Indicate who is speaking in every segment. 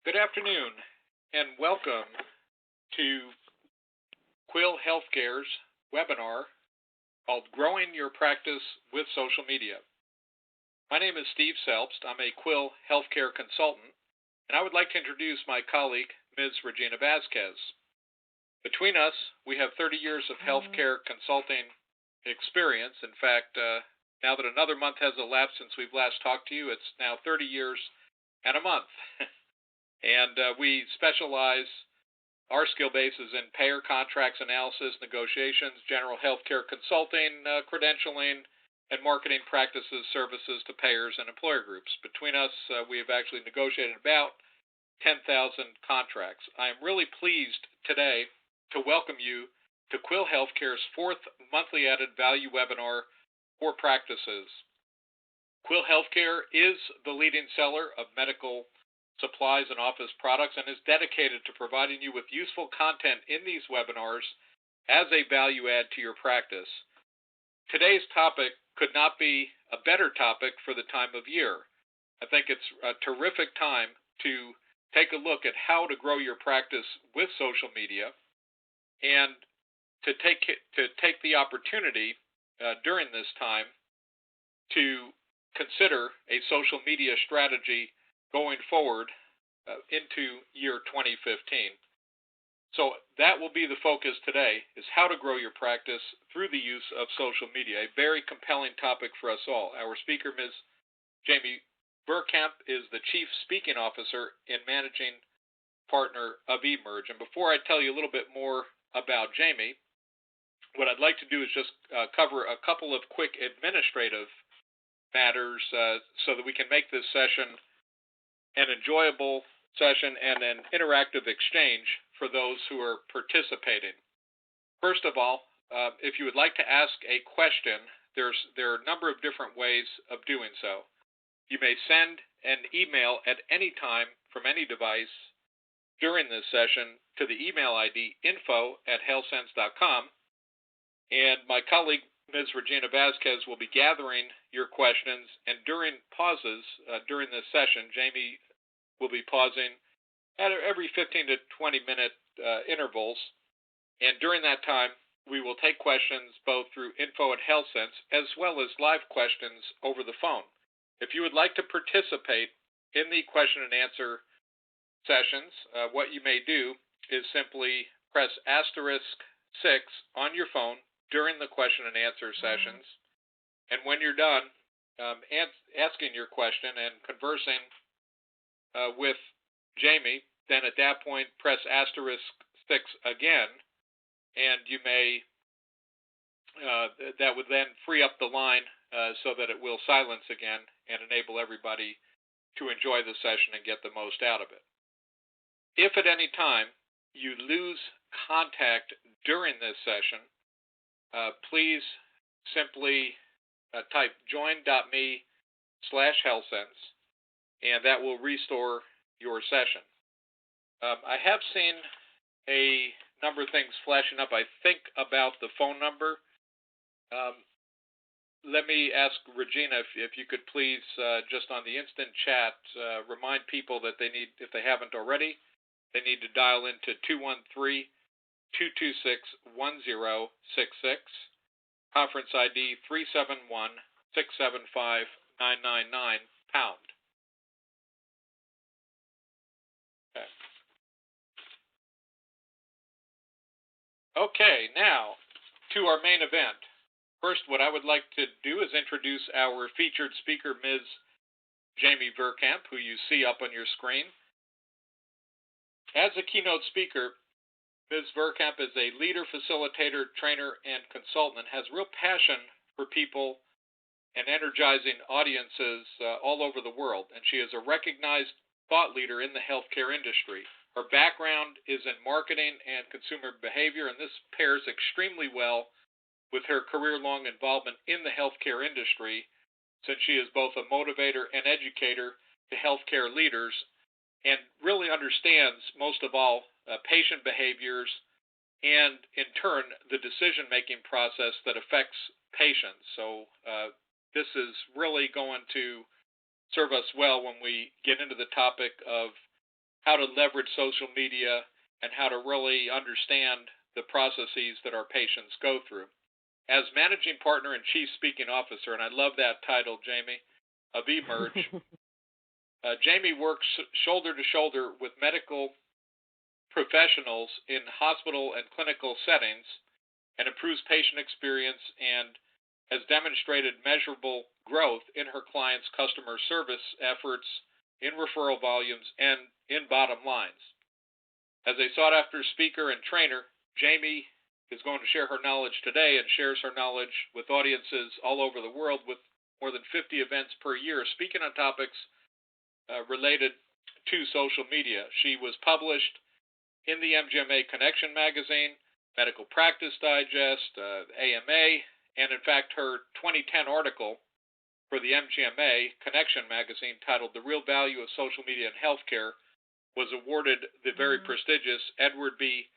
Speaker 1: Good afternoon, and welcome to Quill Healthcare's webinar called Growing Your Practice with Social Media. My name is Steve Selbst. I'm a Quill Healthcare consultant, and I would like to introduce my colleague, Ms. Regina Vasquez. Between us, we have 30 years of healthcare consulting experience. In fact, now that another month has elapsed since we've last talked to you, it's now 30 years and a month. And we specialize, our skill base is in payer contracts analysis, negotiations, general healthcare consulting, credentialing, and marketing practices, services to payers and employer groups. Between us, we have actually negotiated about 10,000 contracts. I am really pleased today to welcome you to Quill Healthcare's fourth monthly added value webinar for practices. Quill Healthcare is the leading seller of medical supplies and office products and is dedicated to providing you with useful content in these webinars as a value add to your practice. Today's topic could not be a better topic for the time of year. I think it's a terrific time to take a look at how to grow your practice with social media and to take the opportunity during this time to consider a social media strategy going forward into year 2015. So that will be the focus today, is how to grow your practice through the use of social media, a very compelling topic for us all. Our speaker, Ms. Jamie Burkamp, is the Chief Speaking Officer and Managing Partner of eMerge. And before I tell you a little bit more about Jamie, what I'd like to do is just cover a couple of quick administrative matters so that we can make this session an enjoyable session and an interactive exchange for those who are participating. First of all, if you would like to ask a question, there are a number of different ways of doing so. You may send an email at any time from any device during this session to the email ID info@healthsense.com, and my colleague, Ms. Regina Vasquez, will be gathering your questions, and during pauses during this session, Jamie will be pausing at every 15 to 20 minute intervals, and during that time, we will take questions both through info@healthsense as well as live questions over the phone. If you would like to participate in the question and answer sessions, what you may do is simply press *6 on your phone during the question and answer sessions, and when you're done asking your question and conversing with Jamie, then at that point press *6 again, and you may that would then free up the line so that it will silence again and enable everybody to enjoy the session and get the most out of it. If at any time you lose contact during this session, please simply type join.me/healthsense, and that will restore your session. I have seen a number of things flashing up, I think, about the phone number. Let me ask Regina if you could please, just on the instant chat, remind people that they need, if they haven't already, they need to dial into 213-226-1066, conference ID 371-675-999 #. Okay, now to our main event. First, what I would like to do is introduce our featured speaker, Ms. Jamie Burkamp, who you see up on your screen. As a keynote speaker, Ms. Burkamp is a leader, facilitator, trainer, and consultant, and has real passion for people and energizing audiences all over the world, and she is a recognized thought leader in the healthcare industry. Her background is in marketing and consumer behavior, and this pairs extremely well with her career-long involvement in the healthcare industry, since she is both a motivator and educator to healthcare leaders and really understands, most of all, patient behaviors and, in turn, the decision-making process that affects patients. So this is really going to serve us well when we get into the topic of how to leverage social media and how to really understand the processes that our patients go through. As managing partner and chief speaking officer, and I love that title, Jamie, of eMerge, Jamie works shoulder to shoulder with medical professionals in hospital and clinical settings and improves patient experience and has demonstrated measurable growth in her clients' customer service efforts, in referral volumes, and in bottom lines. As a sought-after speaker and trainer, Jamie is going to share her knowledge today and shares her knowledge with audiences all over the world with more than 50 events per year, speaking on topics related to social media. She was published in the MGMA Connection magazine, Medical Practice Digest, AMA, and in fact her 2010 article for the MGMA Connection magazine titled The Real Value of Social Media in Healthcare was awarded the very prestigious Edward B.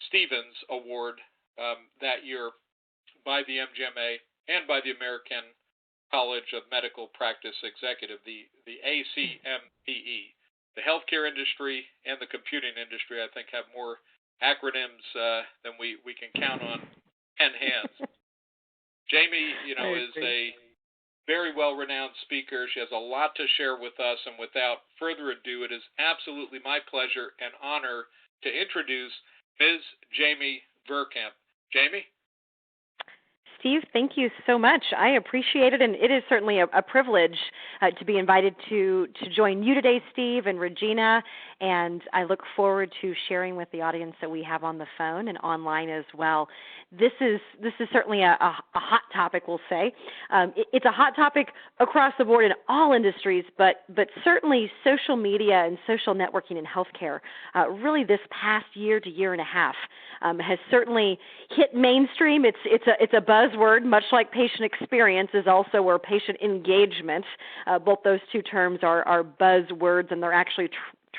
Speaker 1: Stevens Award that year by the MGMA and by the American College of Medical Practice Executive, the ACMPE. The healthcare industry and the computing industry, I think, have more acronyms than we can count on 10 hands. Jamie, is a very well-renowned speaker. She has a lot to share with us, and without further ado, it is absolutely my pleasure and honor to introduce Ms. Jamie Verkamp. Jamie?
Speaker 2: Steve, thank you so much. I appreciate it, and it is certainly a privilege to be invited to join you today, Steve and Regina, and I look forward to sharing with the audience that we have on the phone and online as well. This is certainly a hot topic, we'll say. It's a hot topic across the board in all industries, but certainly social media and social networking in healthcare, really this past year to year and a half, has certainly hit mainstream. It's a buzzword, much like patient experience is also, or patient engagement. Both those two terms are buzzwords, and they're actually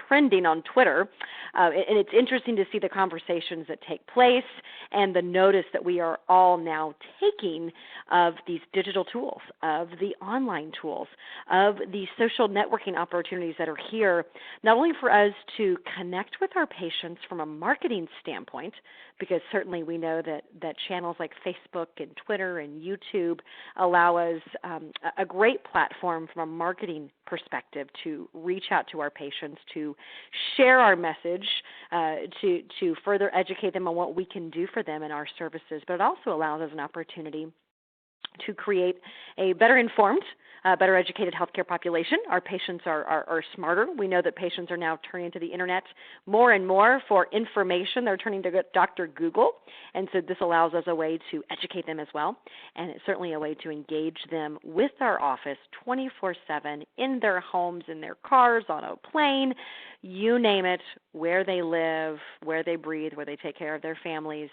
Speaker 2: trending on Twitter, and it's interesting to see the conversations that take place and the notice that we are all now taking of these digital tools, of the online tools, of the social networking opportunities that are here, not only for us to connect with our patients from a marketing standpoint, because certainly we know that channels like Facebook and Twitter and YouTube allow us a great platform from a marketing perspective to reach out to our patients, to share our message, to further educate them on what we can do for them in our services, but it also allows us an opportunity to create a better informed, better educated healthcare population. Our patients are smarter. We know that patients are now turning to the internet more and more for information. They're turning to Dr. Google, and so this allows us a way to educate them as well, and it's certainly a way to engage them with our office 24/7 in their homes, in their cars, on a plane, you name it, where they live, where they breathe, where they take care of their families,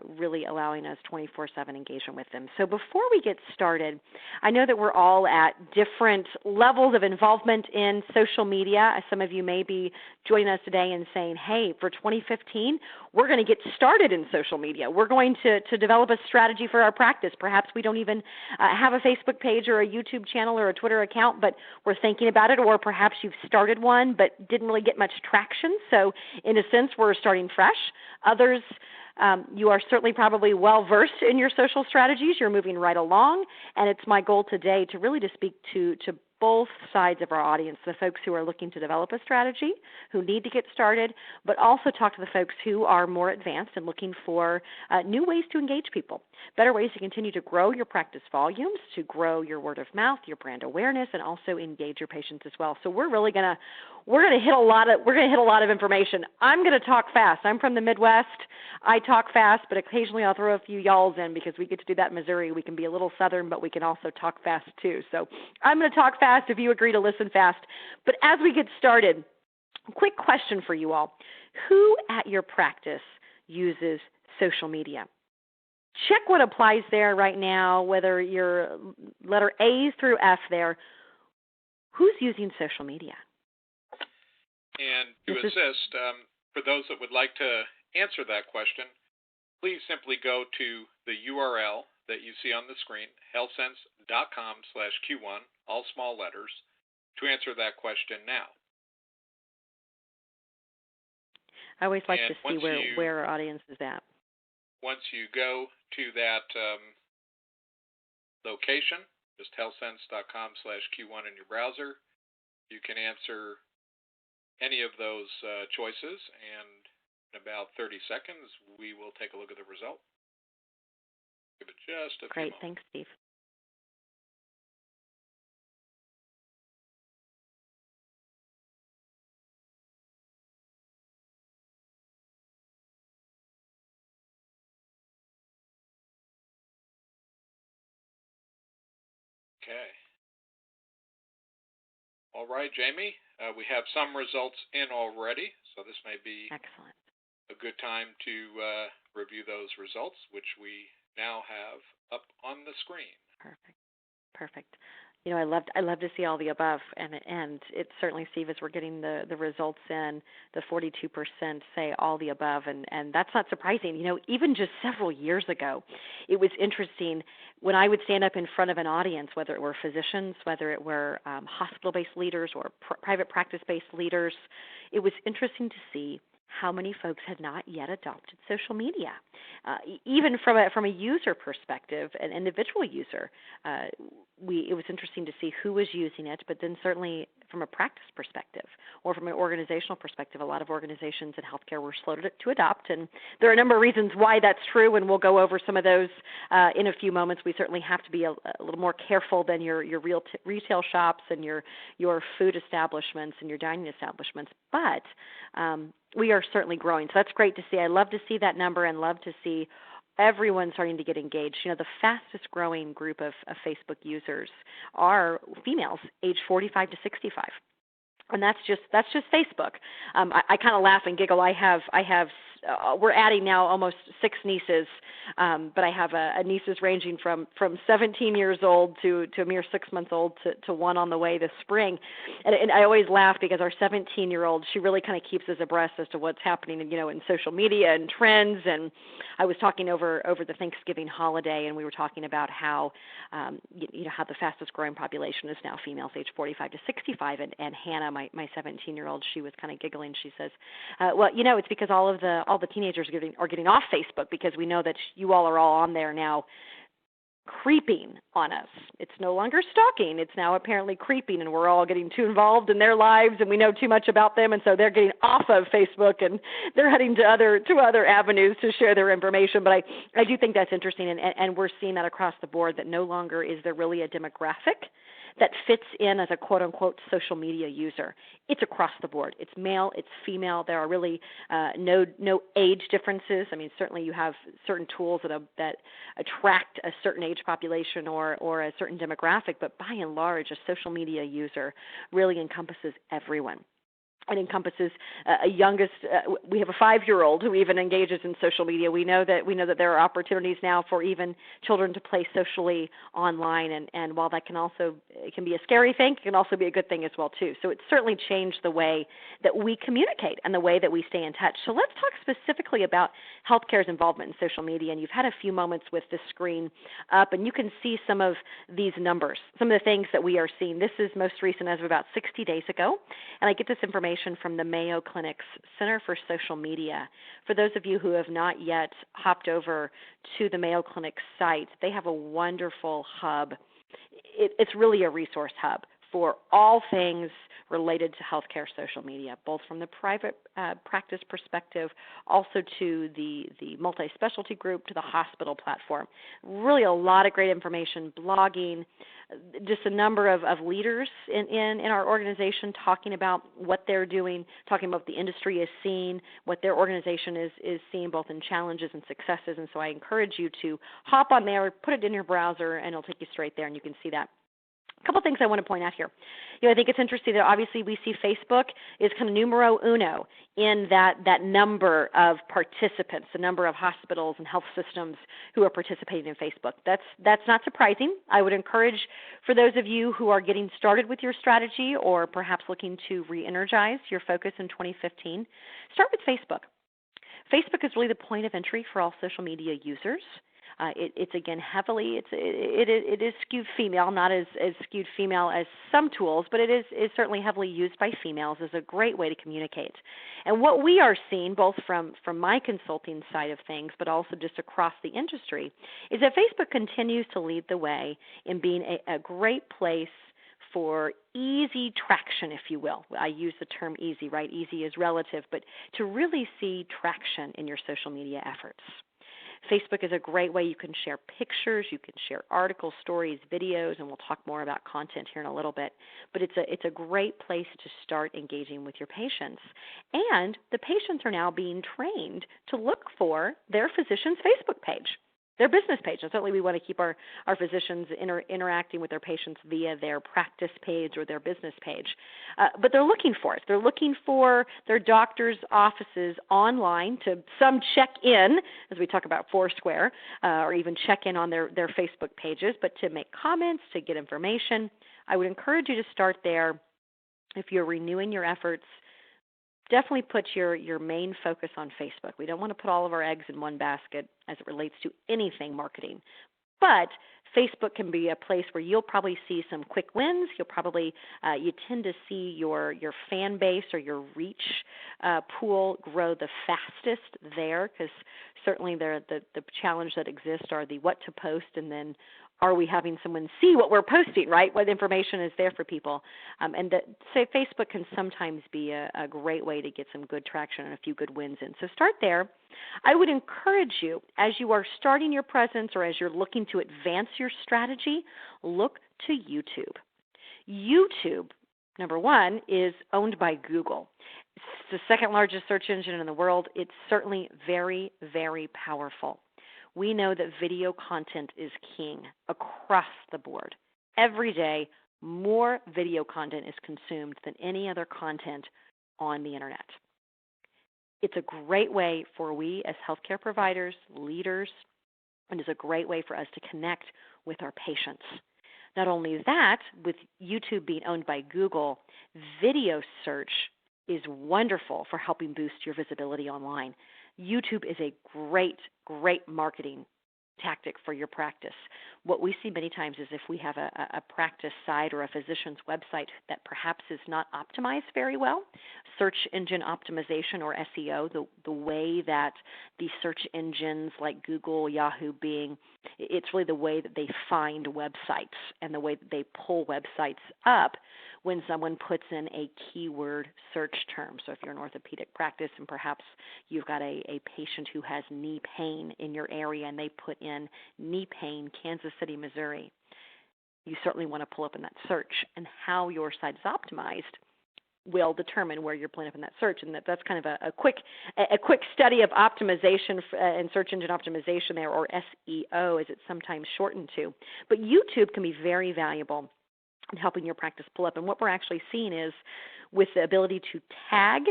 Speaker 2: really allowing us 24/7 engagement with them. So before we get started, I know that we're all at different levels of involvement in social media. Some of you may be joining us today and saying, hey, for 2015, we're going to get started in social media. We're going to develop a strategy for our practice. Perhaps we don't even have a Facebook page or a YouTube channel or a Twitter account, but we're thinking about it, or perhaps you've started one but didn't really get much traction. So in a sense, we're starting fresh. Others, you are certainly probably well-versed in your social strategies. You're moving right along, and it's my goal today to really speak to both sides of our audience, the folks who are looking to develop a strategy, who need to get started, but also talk to the folks who are more advanced and looking for new ways to engage people, better ways to continue to grow your practice volumes, to grow your word of mouth, your brand awareness, and also engage your patients as well. So we're going to hit a lot of information. I'm going to talk fast. I'm from the Midwest. I talk fast, but occasionally I'll throw a few y'alls in because we get to do that in Missouri. We can be a little southern, but we can also talk fast too. So I'm going to talk fast if you agree to listen fast. But as we get started, a quick question for you all. Who at your practice uses social media? Check what applies there right now, whether you're letter A through F there. Who's using social media?
Speaker 1: And to assist, for those that would like to answer that question, please simply go to the URL that you see on the screen, healthsense.com/Q1, all small letters, to answer that question now.
Speaker 2: I always like
Speaker 1: And
Speaker 2: to see where our audience is at.
Speaker 1: Once you go to that location, just healthsense.com/Q1 in your browser, you can answer any of those choices, and in about 30 seconds, we will take a look at the result. Give it just a few
Speaker 2: Great.
Speaker 1: moments.
Speaker 2: Thanks, Steve.
Speaker 1: Okay. All right, Jamie. We have some results in already, so this may be
Speaker 2: Excellent.
Speaker 1: a good time to review those results, which we now have up on the screen.
Speaker 2: Perfect. You know, I love to see all the above, and it's certainly, Steve, as we're getting the results in, the 42% say all the above, and that's not surprising. You know, even just several years ago, it was interesting when I would stand up in front of an audience, whether it were physicians, whether it were hospital-based leaders or private practice-based leaders. It was interesting to see how many folks had not yet adopted social media. Even from a user perspective, an individual user, it was interesting to see who was using it, but then certainly from a practice perspective or from an organizational perspective, a lot of organizations in healthcare were slow to adopt, and there are a number of reasons why that's true, and we'll go over some of those in a few moments. We certainly have to be a little more careful than your retail shops and your food establishments and your dining establishments, but we are certainly growing. So that's great to see. I love to see that number and love to see everyone starting to get engaged. You know, the fastest growing group of Facebook users are females aged 45 to 65. And that's just Facebook. I kind of laugh and giggle. I have we're adding now almost 6 nieces, but I have nieces ranging from 17 years old to a mere 6 months old to one on the way this spring. And I always laugh because our 17-year-old, she really kind of keeps us abreast as to what's happening, in social media and trends. And I was talking over the Thanksgiving holiday, and we were talking about how how the fastest growing population is now females aged 45 to 65. And Hannah, my 17-year-old, she was kind of giggling. She says, well, it's because all the teenagers are getting off Facebook, because we know that you all are all on there now creeping on us. It's no longer stalking. It's now apparently creeping, and we're all getting too involved in their lives, and we know too much about them, and so they're getting off of Facebook, and they're heading to other avenues to share their information. But I do think that's interesting, and we're seeing that across the board, that no longer is there really a demographic that fits in as a quote-unquote social media user. It's across the board. It's male, it's female. There are really no age differences. I mean, certainly you have certain tools that attract a certain age population or a certain demographic, but by and large, a social media user really encompasses everyone. It encompasses we have a 5-year-old who even engages in social media. We know that there are opportunities now for even children to play socially online, and while that it can be a scary thing, it can also be a good thing as well too. So it's certainly changed the way that we communicate and the way that we stay in touch. So let's talk specifically about healthcare's involvement in social media, and you've had a few moments with this screen up, and you can see some of these numbers, some of the things that we are seeing. This is most recent as of about 60 days ago, and I get this information from the Mayo Clinic's Center for Social Media. For those of you who have not yet hopped over to the Mayo Clinic site, they have a wonderful hub. It's really a resource hub for all things related to healthcare social media, both from the private practice perspective, also to the multi-specialty group, to the hospital platform. Really a lot of great information, blogging, just a number of leaders in our organization talking about what they're doing, talking about what the industry is seeing, what their organization is seeing both in challenges and successes. And so I encourage you to hop on there, put it in your browser, and it'll take you straight there, and you can see that. A couple things I want to point out here. I think it's interesting that obviously we see Facebook is kind of numero uno in that number of participants, the number of hospitals and health systems who are participating in Facebook. That's not surprising. I would encourage, for those of you who are getting started with your strategy or perhaps looking to re-energize your focus in 2015, start with Facebook. Facebook is really the point of entry for all social media users. It's again heavily, it is skewed female, not as skewed female as some tools, but it is certainly heavily used by females as a great way to communicate. And what we are seeing, both from my consulting side of things, but also just across the industry, is that Facebook continues to lead the way in being a great place for easy traction, if you will. I use the term easy, right? Easy is relative, but to really see traction in your social media efforts. Facebook is a great way you can share pictures, you can share articles, stories, videos, and we'll talk more about content here in a little bit. But it's a great place to start engaging with your patients. And the patients are now being trained to look for their physician's Facebook page, their business page. And certainly we want to keep our physicians interacting with their patients via their practice page or their business page. But they're looking for it. They're looking for their doctor's offices online to some check in, as we talk about Foursquare, or even check in on their Facebook pages, but to make comments, to get information. I would encourage you to start there. If you're renewing your efforts, definitely put your main focus on Facebook. We don't want to put all of our eggs in one basket as it relates to anything marketing. But Facebook can be a place where you'll probably see some quick wins. You'll probably, you tend to see your fan base or your reach pool grow the fastest there, because certainly the challenge that exists are the what to post, and then are we having someone see what we're posting, right? What information is there for people? And Facebook can sometimes be a great way to get some good traction and a few good wins in. So start there. I would encourage you, as you are starting your presence or as you're looking to advance your strategy, look to YouTube. YouTube, number one, is owned by Google. It's the second largest search engine in the world. It's certainly very, very powerful. We know that video content is king across the board. Every day, more video content is consumed than any other content on the internet. It's a great way for we as healthcare providers, leaders, and it's a great way for us to connect with our patients. Not only that, with YouTube being owned by Google, video search is wonderful for helping boost your visibility online. YouTube is a great marketing tactic for your practice. What we see many times is if we have a practice site or a physician's website that perhaps is not optimized very well, search engine optimization or SEO, the way that the search engines like Google, Yahoo, Bing, it's really the way that they find websites and the way that they pull websites up when someone puts in a keyword search term. So if you're an orthopedic practice and perhaps you've got a patient who has knee pain in your area and they put in knee pain, Kansas City, Missouri, you certainly want to pull up in that search. And how your site is optimized will determine where you're pulling up in that search. And that's kind of a quick study of optimization and search engine optimization there, or SEO as it's sometimes shortened to. But YouTube can be very valuable in helping your practice pull up. And what we're actually seeing is with the ability to tag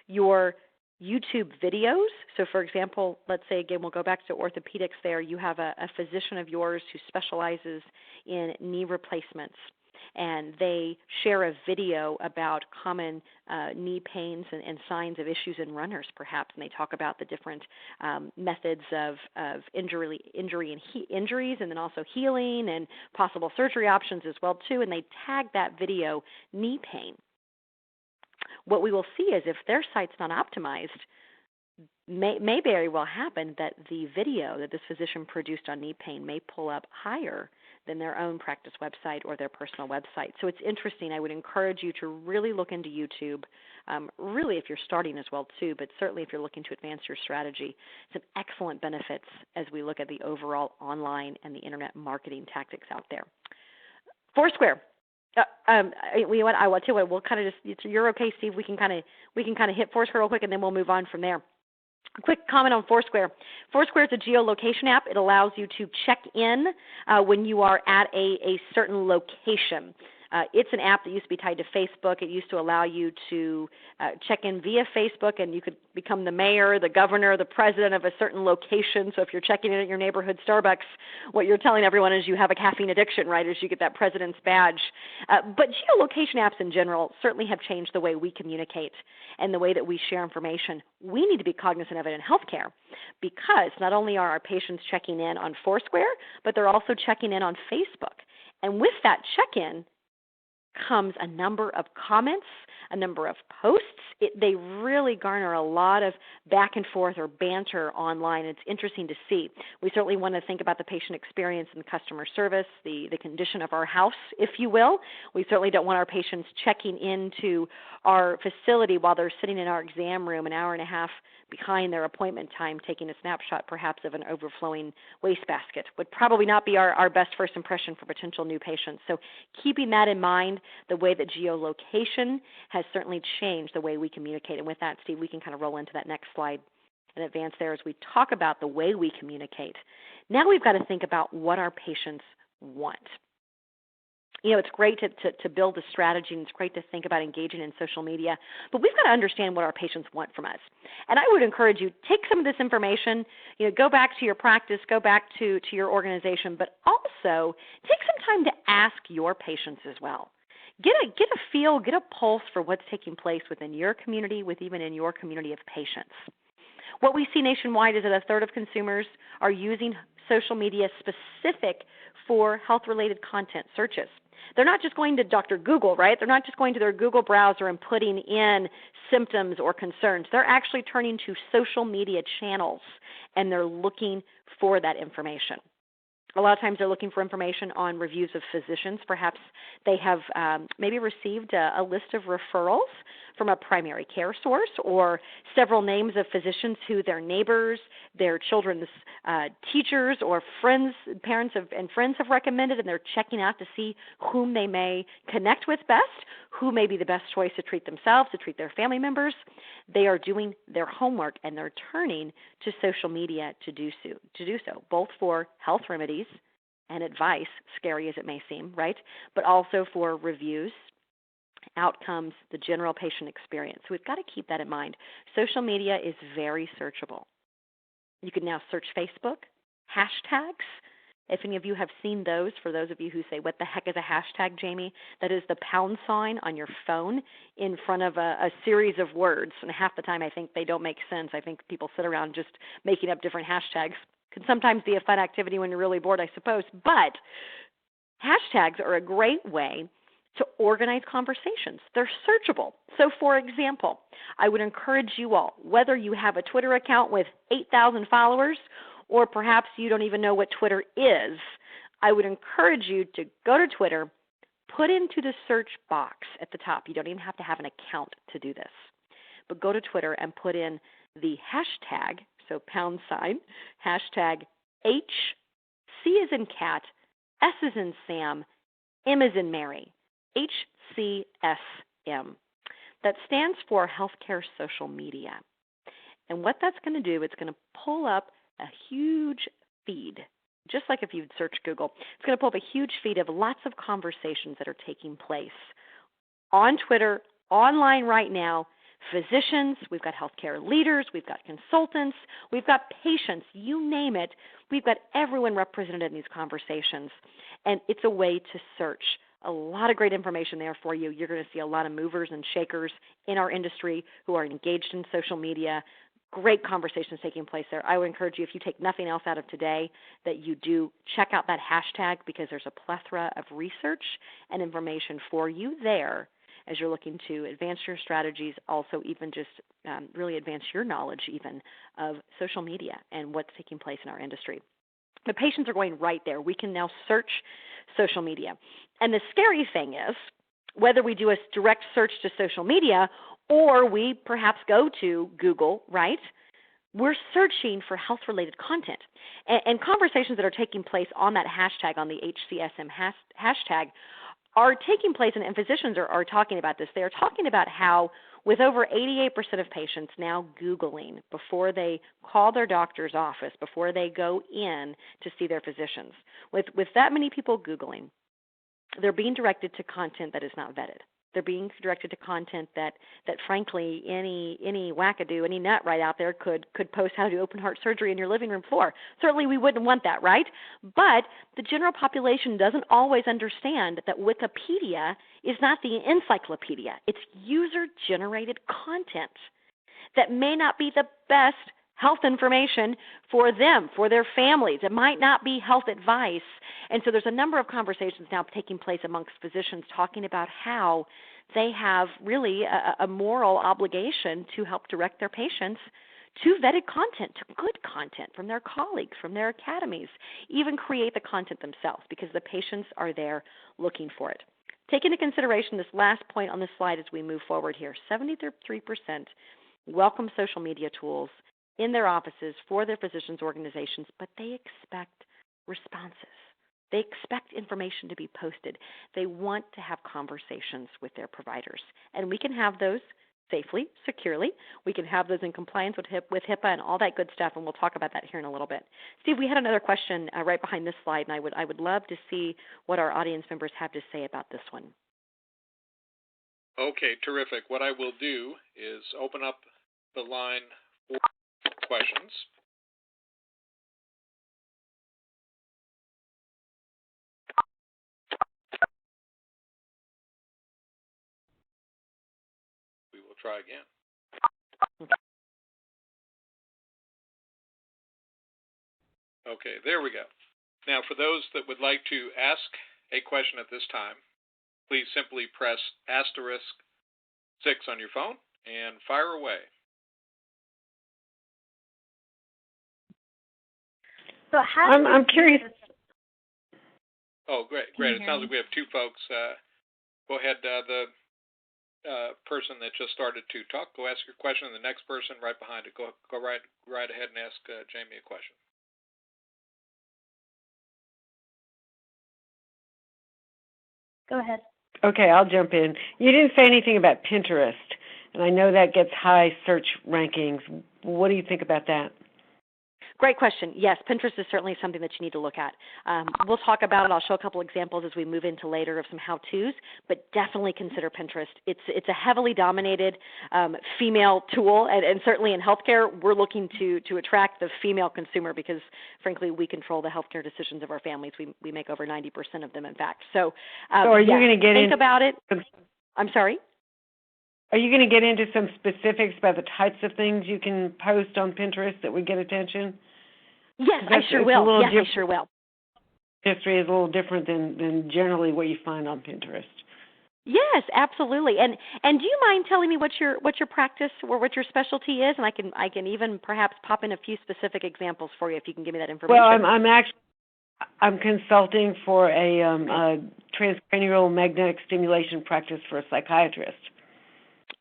Speaker 2: your YouTube videos. So, for example, let's say, again, we'll go back to orthopedics there. You have a physician of yours who specializes in knee replacements, and they share a video about common knee pains and signs of issues in runners, perhaps, and they talk about the different methods of injuries, and then also healing and possible surgery options as well, too, and they tag that video knee pain. What we will see is if their site's not optimized, may very well happen that the video that this physician produced on knee pain may pull up higher than their own practice website or their personal website. So it's interesting. I would encourage you to really look into YouTube, really if you're starting as well too, but certainly if you're looking to advance your strategy. Some excellent benefits as we look at the overall online and the internet marketing tactics out there. Foursquare. I will tell you what, we'll kind of just, you're okay, Steve, we can kind of hit Foursquare real quick and then we'll move on from there. Quick comment on Foursquare. Foursquare is a geolocation app. It allows you to check in when you are at a certain location. It's an app that used to be tied to Facebook. It used to allow you to check in via Facebook, and you could become the mayor, the governor, the president of a certain location. So if you're checking in at your neighborhood Starbucks, what you're telling everyone is you have a caffeine addiction, right, as you get that president's badge. But geolocation apps in general certainly have changed the way we communicate and the way that we share information. We need to be cognizant of it in healthcare, because not only are our patients checking in on Foursquare, but they're also checking in on Facebook. And with that check-in comes a number of comments, a number of posts. They really garner a lot of back and forth or banter online. It's interesting to see. We certainly want to think about the patient experience and customer service, the condition of our house, if you will. We certainly don't want our patients checking into our facility while they're sitting in our exam room an hour and a half behind their appointment time, taking a snapshot perhaps of an overflowing wastebasket. Would probably not be our best first impression for potential new patients. So keeping that in mind, the way that geolocation has certainly changed the way we communicate. And with that, Steve, we can kind of roll into that next slide and advance there as we talk about the way we communicate. Now we've got to think about what our patients want. You know, it's great to build a strategy, and it's great to think about engaging in social media, but we've got to understand what our patients want from us. And I would encourage you, take some of this information, go back to your practice, go back to your organization, but also take some time to ask your patients as well. Get a feel, get a pulse for what's taking place within your community, even in your community of patients. What we see nationwide is that a third of consumers are using social media specific for health-related content searches. They're not just going to Dr. Google, right? They're not just going to their Google browser and putting in symptoms or concerns. They're actually turning to social media channels, and they're looking for that information. A lot of times they're looking for information on reviews of physicians. Perhaps they have maybe received a list of referrals from a primary care source, or several names of physicians who their neighbors, their children's teachers or friends, parents and friends have recommended, and they're checking out to see whom they may connect with best, who may be the best choice to treat themselves, to treat their family members. They are doing their homework, and they're turning to social media to do so, both for health remedies and advice, scary as it may seem, right, but also for reviews, outcomes, the general patient experience. So we've got to keep that in mind. Social media is very searchable. You can now search Facebook, hashtags. If any of you have seen those, for those of you who say, what the heck is a hashtag, Jamie? That is the pound sign on your phone in front of a series of words. And half the time I think they don't make sense. I think people sit around just making up different hashtags. Can sometimes be a fun activity when you're really bored, I suppose. But hashtags are a great way to organize conversations. They're searchable. So, for example, I would encourage you all, whether you have a Twitter account with 8,000 followers or perhaps you don't even know what Twitter is, I would encourage you to go to Twitter, put into the search box at the top. You don't even have to have an account to do this. But go to Twitter and put in the hashtag, so pound sign, hashtag H, C as in cat, S as in Sam, M as in Mary. HCSM. That stands for Healthcare Social Media. And what that's going to do, it's going to pull up a huge feed, just like if you'd search Google. It's going to pull up a huge feed of lots of conversations that are taking place on Twitter, online right now. Physicians, we've got healthcare leaders, we've got consultants, we've got patients, you name it. We've got everyone represented in these conversations. And it's a way to search. A lot of great information there for you. You're going to see a lot of movers and shakers in our industry who are engaged in social media. Great conversations taking place there. I would encourage you, if you take nothing else out of today, that you do check out that hashtag, because there's a plethora of research and information for you there as you're looking to advance your strategies, also even just really advance your knowledge even of social media and what's taking place in our industry. The patients are going right there. We can now search social media. And the scary thing is, whether we do a direct search to social media or we perhaps go to Google, right, we're searching for health-related content. And conversations that are taking place on that hashtag, on the HCSM hashtag, are taking place, and physicians are talking about this. They are talking about how with over 88% of patients now Googling before they call their doctor's office, before they go in to see their physicians, with that many people Googling, they're being directed to content that is not vetted. They're being directed to content that frankly, any wackadoo, any nut right out there could post how to do open heart surgery in your living room floor. Certainly we wouldn't want that, right? But the general population doesn't always understand that Wikipedia is not the encyclopedia. It's user-generated content that may not be the best health information for them, for their families. It might not be health advice. And so there's a number of conversations now taking place amongst physicians talking about how they have really a moral obligation to help direct their patients to vetted content, to good content from their colleagues, from their academies, even create the content themselves because the patients are there looking for it. Take into consideration this last point on this slide as we move forward here. 73% welcome social media tools in their offices for their physicians' organizations, but they expect responses. They expect information to be posted. They want to have conversations with their providers. And we can have those safely, securely. We can have those in compliance with HIPAA and all that good stuff, and we'll talk about that here in a little bit. Steve, we had another question right behind this slide, and I would love to see what our audience members have to say about this one.
Speaker 1: Okay, terrific. What I will do is open up the line for questions. We will try again. Okay, there we go. Now, for those that would like to ask a question at this time, please simply press *6 on your phone and fire away.
Speaker 3: So how
Speaker 4: I'm curious.
Speaker 1: Oh, great. It sounds like we have two folks. Go ahead, the person that just started to talk, go ask your question, and the next person right behind it, go right ahead and ask Jamie a question.
Speaker 3: Go ahead.
Speaker 4: Okay, I'll jump in. You didn't say anything about Pinterest, and I know that gets high search rankings. What do you think about that?
Speaker 2: Great question. Yes, Pinterest is certainly something that you need to look at. We'll talk about it. I'll show a couple examples as we move into later of some how-tos, but definitely consider Pinterest. It's a heavily dominated female tool, and certainly in healthcare, we're looking to attract the female consumer because, frankly, we control the healthcare decisions of our families. We make over 90% of them, in fact. So
Speaker 4: are you going to get
Speaker 2: think about it. I'm sorry?
Speaker 4: Are you going to get into some specifics about the types of things you can post on Pinterest that would get attention?
Speaker 2: Yes, I sure will. Yes, I sure will.
Speaker 4: History is a little different than generally what you find on Pinterest.
Speaker 2: Yes, absolutely. And do you mind telling me what your practice or what your specialty is? And I can even perhaps pop in a few specific examples for you if you can give me that information.
Speaker 4: Well, I'm consulting for a transcranial magnetic stimulation practice for a psychiatrist.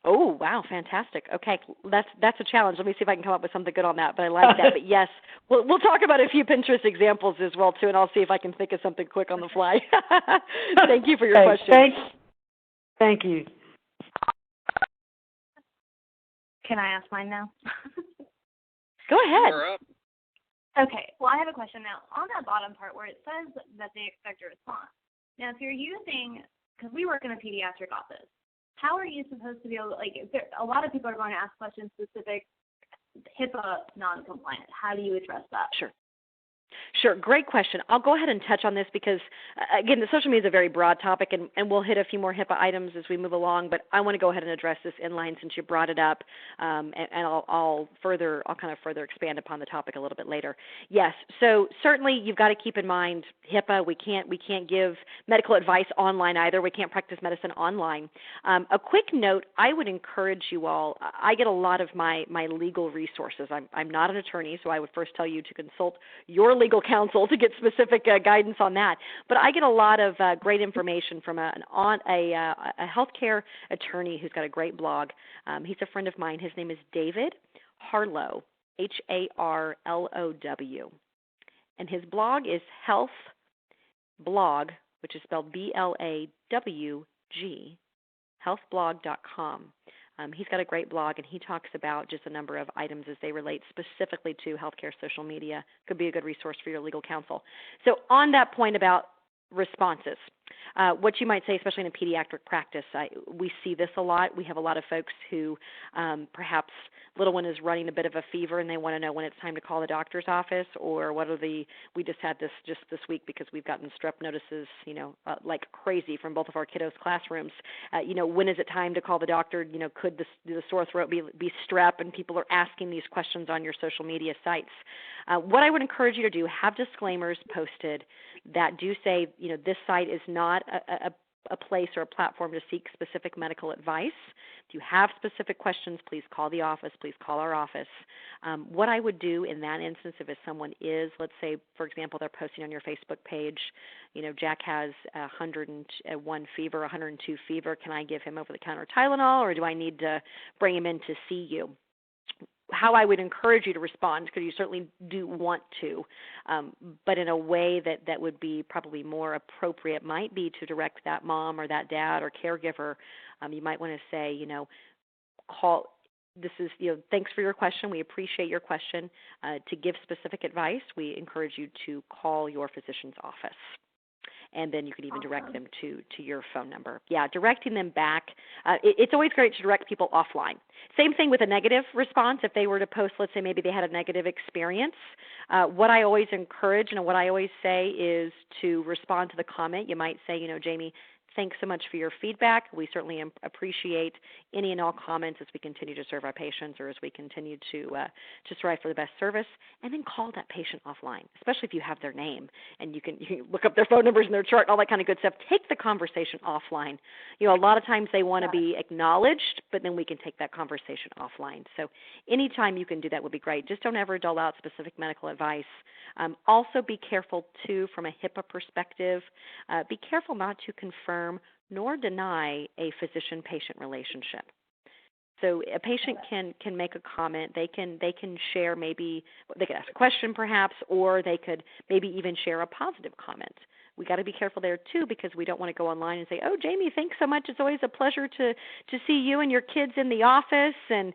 Speaker 2: Oh, wow, fantastic. Okay, that's a challenge. Let me see if I can come up with something good on that, but I like that. But yes, we'll talk about a few Pinterest examples as well, too, and I'll see if I can think of something quick on the fly. Thank you for your question.
Speaker 4: Thank you.
Speaker 3: Can I ask mine now?
Speaker 2: Go ahead.
Speaker 1: You're up.
Speaker 3: Okay, well, I have a question now. On that bottom part where it says that they expect a response, now if you're using, because we work in a pediatric office, how are you supposed to be able to, a lot of people are going to ask questions specific, HIPAA non-compliant. How do you address that?
Speaker 2: Sure. Great question. I'll go ahead and touch on this because, again, the social media is a very broad topic, and we'll hit a few more HIPAA items as we move along, but I want to go ahead and address this inline since you brought it up, and I'll kind of further expand upon the topic a little bit later. Yes, so certainly you've got to keep in mind HIPAA. We can't give medical advice online either. We can't practice medicine online. A quick note, I would encourage you all, I get a lot of my legal resources. I'm not an attorney, so I would first tell you to consult your legal counsel to get specific guidance on that. But I get a lot of great information from a healthcare attorney who's got a great blog. He's a friend of mine. His name is David Harlow, Harlow. And his blog is Health Blog, which is spelled BLAWG, healthblog.com. He's got a great blog, and he talks about just a number of items as they relate specifically to healthcare social media. Could be a good resource for your legal counsel. So on that point about responses, what you might say, especially in a pediatric practice, we see this a lot. We have a lot of folks who perhaps little one is running a bit of a fever and they want to know when it's time to call the doctor's office, or we just had this just this week because we've gotten strep notices, like crazy from both of our kiddos' classrooms. When is it time to call the doctor? Could the sore throat be strep? And people are asking these questions on your social media sites. What I would encourage you to do, have disclaimers posted that do say, this site is not a place or a platform to seek specific medical advice. If you have specific questions, please call the office. Please call our office. What I would do in that instance, if someone is, let's say, for example, they're posting on your Facebook page, Jack has 101 fever, 102 fever. Can I give him over-the-counter Tylenol, or do I need to bring him in to see you? How I would encourage you to respond, because you certainly do want to, but in a way that would be probably more appropriate might be to direct that mom or that dad or caregiver. You might want to say, call. This is, thanks for your question. We appreciate your question. To give specific advice, we encourage you to call your physician's office. And then you can even direct them to your phone number. Yeah, directing them back. It's always great to direct people offline. Same thing with a negative response. If they were to post, let's say maybe they had a negative experience, what I always encourage and what I always say is to respond to the comment. You might say, Jamie, thanks so much for your feedback. We certainly appreciate any and all comments as we continue to serve our patients or as we continue to strive for the best service. And then call that patient offline, especially if you have their name and you can look up their phone numbers and their chart and all that kind of good stuff. Take the conversation offline. A lot of times they want to be acknowledged, but then we can take that conversation offline. So anytime you can do that would be great. Just don't ever dole out specific medical advice. Also be careful, too, from a HIPAA perspective. Be careful not to confirm nor deny a physician-patient relationship. So a patient can make a comment. They can share, maybe they could ask a question perhaps, or they could maybe even share a positive comment. We got to be careful there too, because we don't want to go online and say, "Oh, Jamie, thanks so much. It's always a pleasure to see you and your kids in the office, and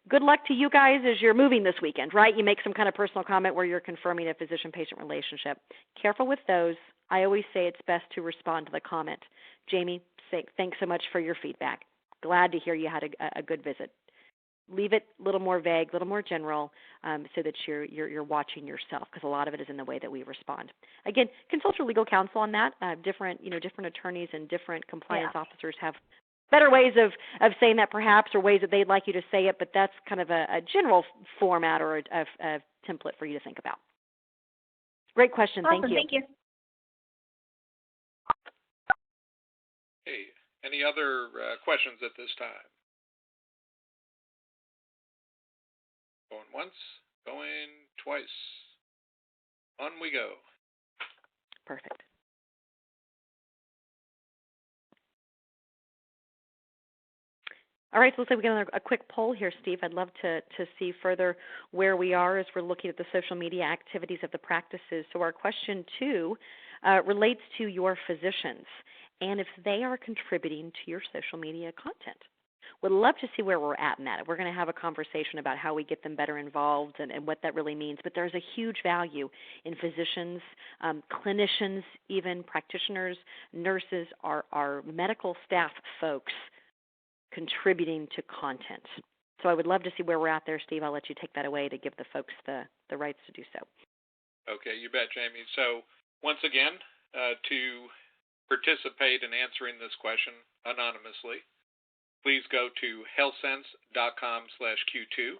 Speaker 2: good luck to you guys as you're moving this weekend." Right? You make some kind of personal comment where you're confirming a physician-patient relationship. Careful with those. I always say it's best to respond to the comment. Jamie, thanks so much for your feedback. Glad to hear you had a good visit. Leave it a little more vague, a little more general, so that you're watching yourself, because a lot of it is in the way that we respond. Again, consult your legal counsel on that. Different attorneys and different compliance officers have better ways of saying that perhaps, or ways that they'd like you to say it, but that's kind of a general format or a template for you to think about. Great question.
Speaker 3: Awesome.
Speaker 2: Thank you.
Speaker 3: Thank you.
Speaker 1: Hey, any other questions at this time? Going once, going twice. On we go.
Speaker 2: Perfect. All right, so let's say we get a quick poll here, Steve. I'd love to see further where we are as we're looking at the social media activities of the practices. So our question 2 relates to your physicians and if they are contributing to your social media content. Would love to see where we're at in that. We're going to have a conversation about how we get them better involved and what that really means. But there's a huge value in physicians, clinicians, even practitioners, nurses, our medical staff folks contributing to content. So I would love to see where we're at there, Steve. I'll let you take that away to give the folks the rights to do so.
Speaker 1: Okay, you bet, Jamie. So once again, to participate in answering this question anonymously, please go to healthsense.com/Q2,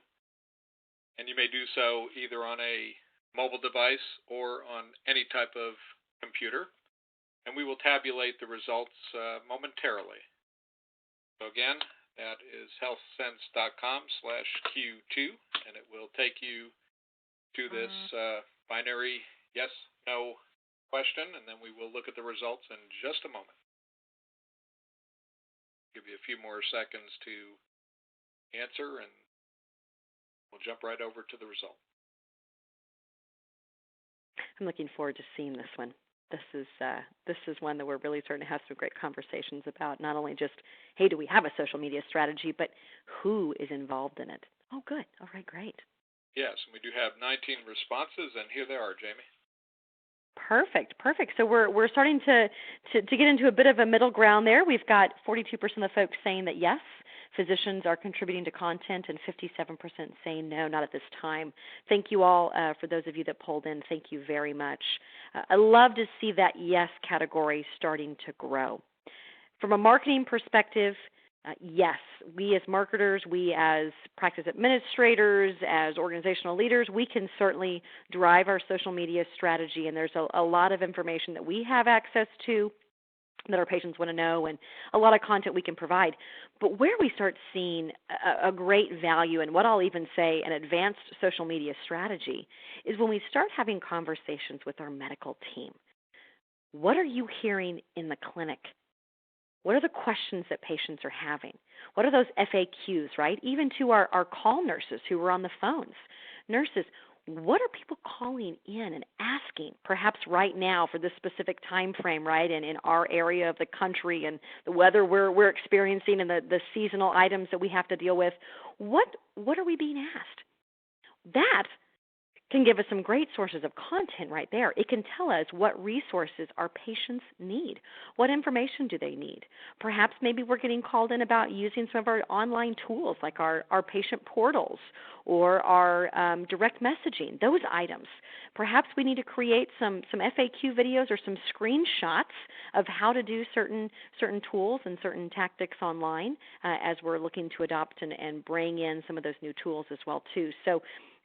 Speaker 1: and you may do so either on a mobile device or on any type of computer, and we will tabulate the results momentarily. So again, that is healthsense.com/Q2, and it will take you to this binary yes, no question, and then we will look at the results in just a moment. Give you a few more seconds to answer, and we'll jump right over to the result.
Speaker 2: I'm looking forward to seeing this one. This is one that we're really starting to have some great conversations about. Not only just, hey, do we have a social media strategy, but who is involved in it? Oh, good. All right, great.
Speaker 1: Yes, and we do have 19 responses, and here they are, Jamie.
Speaker 2: Perfect. So we're starting to get into a bit of a middle ground there. We've got 42% of the folks saying that yes, physicians are contributing to content, and 57% saying no, not at this time. Thank you all for those of you that polled in. Thank you very much. I love to see that yes category starting to grow. From a marketing perspective, yes, we as marketers, we as practice administrators, as organizational leaders, we can certainly drive our social media strategy, and there's a lot of information that we have access to that our patients want to know, and a lot of content we can provide. But where we start seeing a great value, and what I'll even say an advanced social media strategy, is when we start having conversations with our medical team. What are you hearing in the clinic? What are the questions that patients are having? What are those FAQs, right? Even to our call nurses who are on the phones. Nurses, what are people calling in and asking, perhaps right now for this specific time frame, right, and in our area of the country and the weather we're experiencing and the seasonal items that we have to deal with? What are we being asked? That can give us some great sources of content right there. It can tell us what resources our patients need. What information do they need? Perhaps maybe we're getting called in about using some of our online tools like our patient portals or our direct messaging, those items. Perhaps we need to create some FAQ videos or some screenshots of how to do certain tools and certain tactics online as we're looking to adopt and bring in some of those new tools as well too. So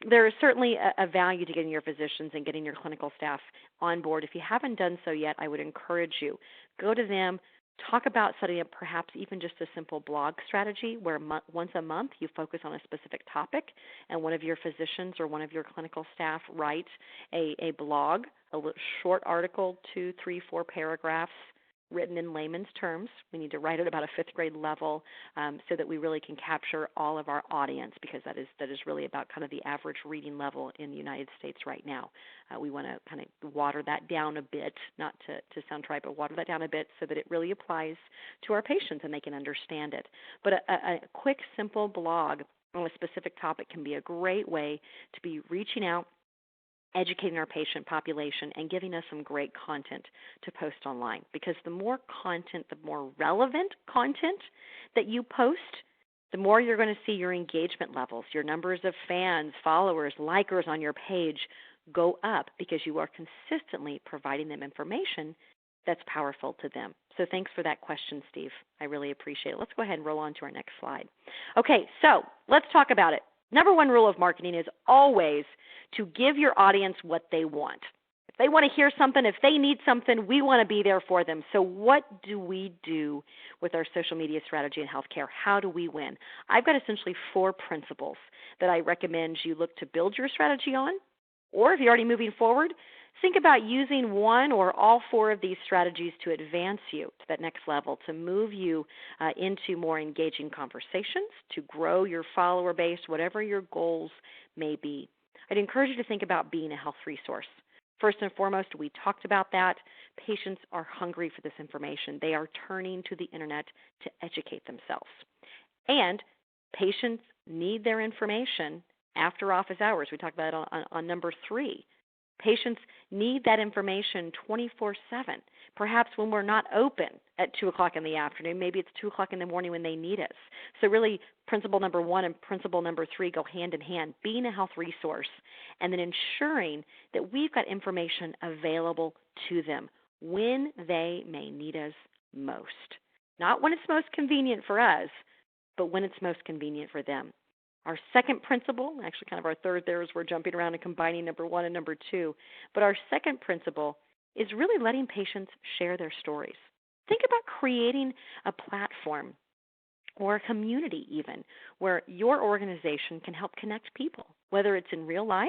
Speaker 2: there is certainly a value to getting your physicians and getting your clinical staff on board. If you haven't done so yet, I would encourage you, go to them, talk about setting up perhaps even just a simple blog strategy where once a month you focus on a specific topic and one of your physicians or one of your clinical staff writes a blog, a short article, 2, 3, 4 paragraphs, written in layman's terms. We need to write it about a 5th grade level so that we really can capture all of our audience, because that is really about kind of the average reading level in the United States right now. We want to kind of water that down a bit, not to sound trite, but water that down a bit so that it really applies to our patients and they can understand it. But a quick, simple blog on a specific topic can be a great way to be reaching out, educating our patient population, and giving us some great content to post online. Because the more content, the more relevant content that you post, the more you're going to see your engagement levels, your numbers of fans, followers, likers on your page go up, because you are consistently providing them information that's powerful to them. So thanks for that question, Steve. I really appreciate it. Let's go ahead and roll on to our next slide. Okay, so let's talk about it. Number one rule of marketing is always to give your audience what they want. If they want to hear something, if they need something, we want to be there for them. So what do we do with our social media strategy in healthcare? How do we win? I've got essentially 4 principles that I recommend you look to build your strategy on, or if you're already moving forward, think about using one or all 4 of these strategies to advance you to that next level, to move you into more engaging conversations, to grow your follower base, whatever your goals may be. I'd encourage you to think about being a health resource. First and foremost, we talked about that. Patients are hungry for this information. They are turning to the internet to educate themselves. And patients need their information after office hours. We talked about that on number 3. Patients need that information 24/7, perhaps when we're not open at 2 o'clock in the afternoon. Maybe it's 2 o'clock in the morning when they need us. So really, principle number 1 and principle number 3 go hand in hand, being a health resource and then ensuring that we've got information available to them when they may need us most. Not when it's most convenient for us, but when it's most convenient for them. Our second principle, actually kind of our third there as we're jumping around and combining number 1 and number 2, but our second principle is really letting patients share their stories. Think about creating a platform or a community even where your organization can help connect people, whether it's in real life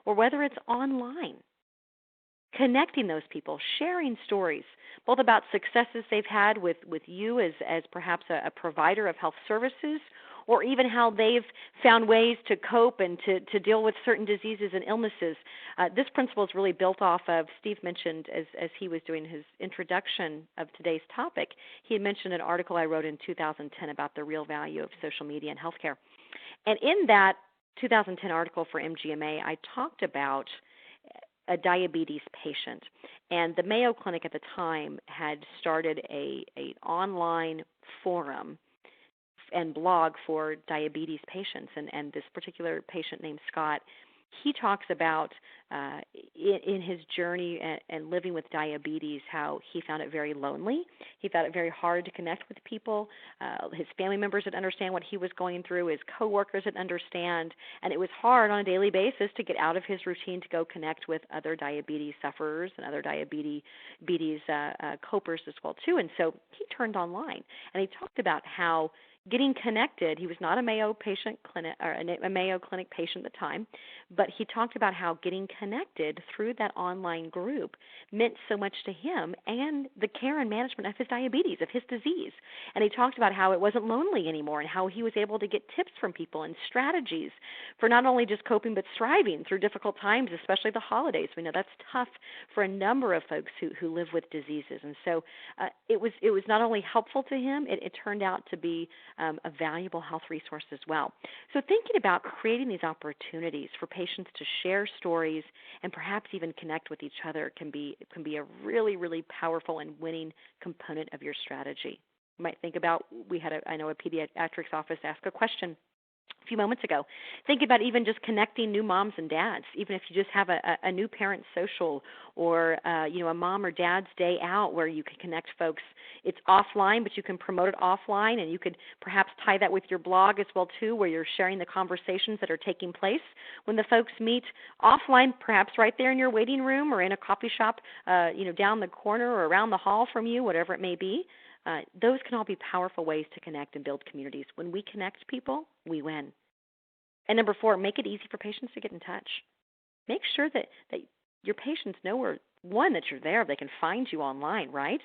Speaker 2: or whether it's online. Connecting those people, sharing stories, both about successes they've had with you as perhaps a provider of health services, or even how they've found ways to cope and to deal with certain diseases and illnesses. This principle is really built off of, Steve mentioned as he was doing his introduction of today's topic, he had mentioned an article I wrote in 2010 about the real value of social media in healthcare. And in that 2010 article for MGMA, I talked about a diabetes patient. And the Mayo Clinic at the time had started an online forum and blog for diabetes patients. And this particular patient named Scott, he talks about in his journey and living with diabetes how he found it very lonely. He found it very hard to connect with people. His family members didn't understand what he was going through. His coworkers didn't understand. And it was hard on a daily basis to get out of his routine to go connect with other diabetes sufferers and other diabetes copers as well, too. And so he turned online, and he talked about how getting connected, he was not a Mayo patient clinic or a Mayo Clinic patient at the time, but he talked about how getting connected through that online group meant so much to him and the care and management of his diabetes, of his disease. And he talked about how it wasn't lonely anymore and how he was able to get tips from people and strategies for not only just coping but thriving through difficult times, especially the holidays. We know that's tough for a number of folks who live with diseases. And so it was not only helpful to him, it turned out to be a valuable health resource as well. So thinking about creating these opportunities for patients to share stories and perhaps even connect with each other can be a really, really powerful and winning component of your strategy. You might think about, I know a pediatrics office asked a question a few moments ago. Think about even just connecting new moms and dads, even if you just have a new parent social or a mom or dad's day out where you can connect folks. It's offline, but you can promote it offline, and you could perhaps tie that with your blog as well too, where you're sharing the conversations that are taking place when the folks meet offline, perhaps right there in your waiting room or in a coffee shop, down the corner or around the hall from you, whatever it may be. Those can all be powerful ways to connect and build communities. When we connect people, we win. And number 4, make it easy for patients to get in touch. Make sure that your patients know that you're there, they can find you online, right?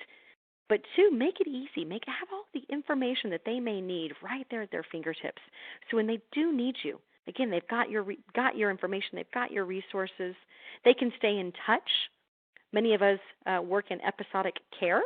Speaker 2: But 2, make it easy. Have all the information that they may need right there at their fingertips. So when they do need you, again, they've got your information, they've got your resources. They can stay in touch. Many of us work in episodic care.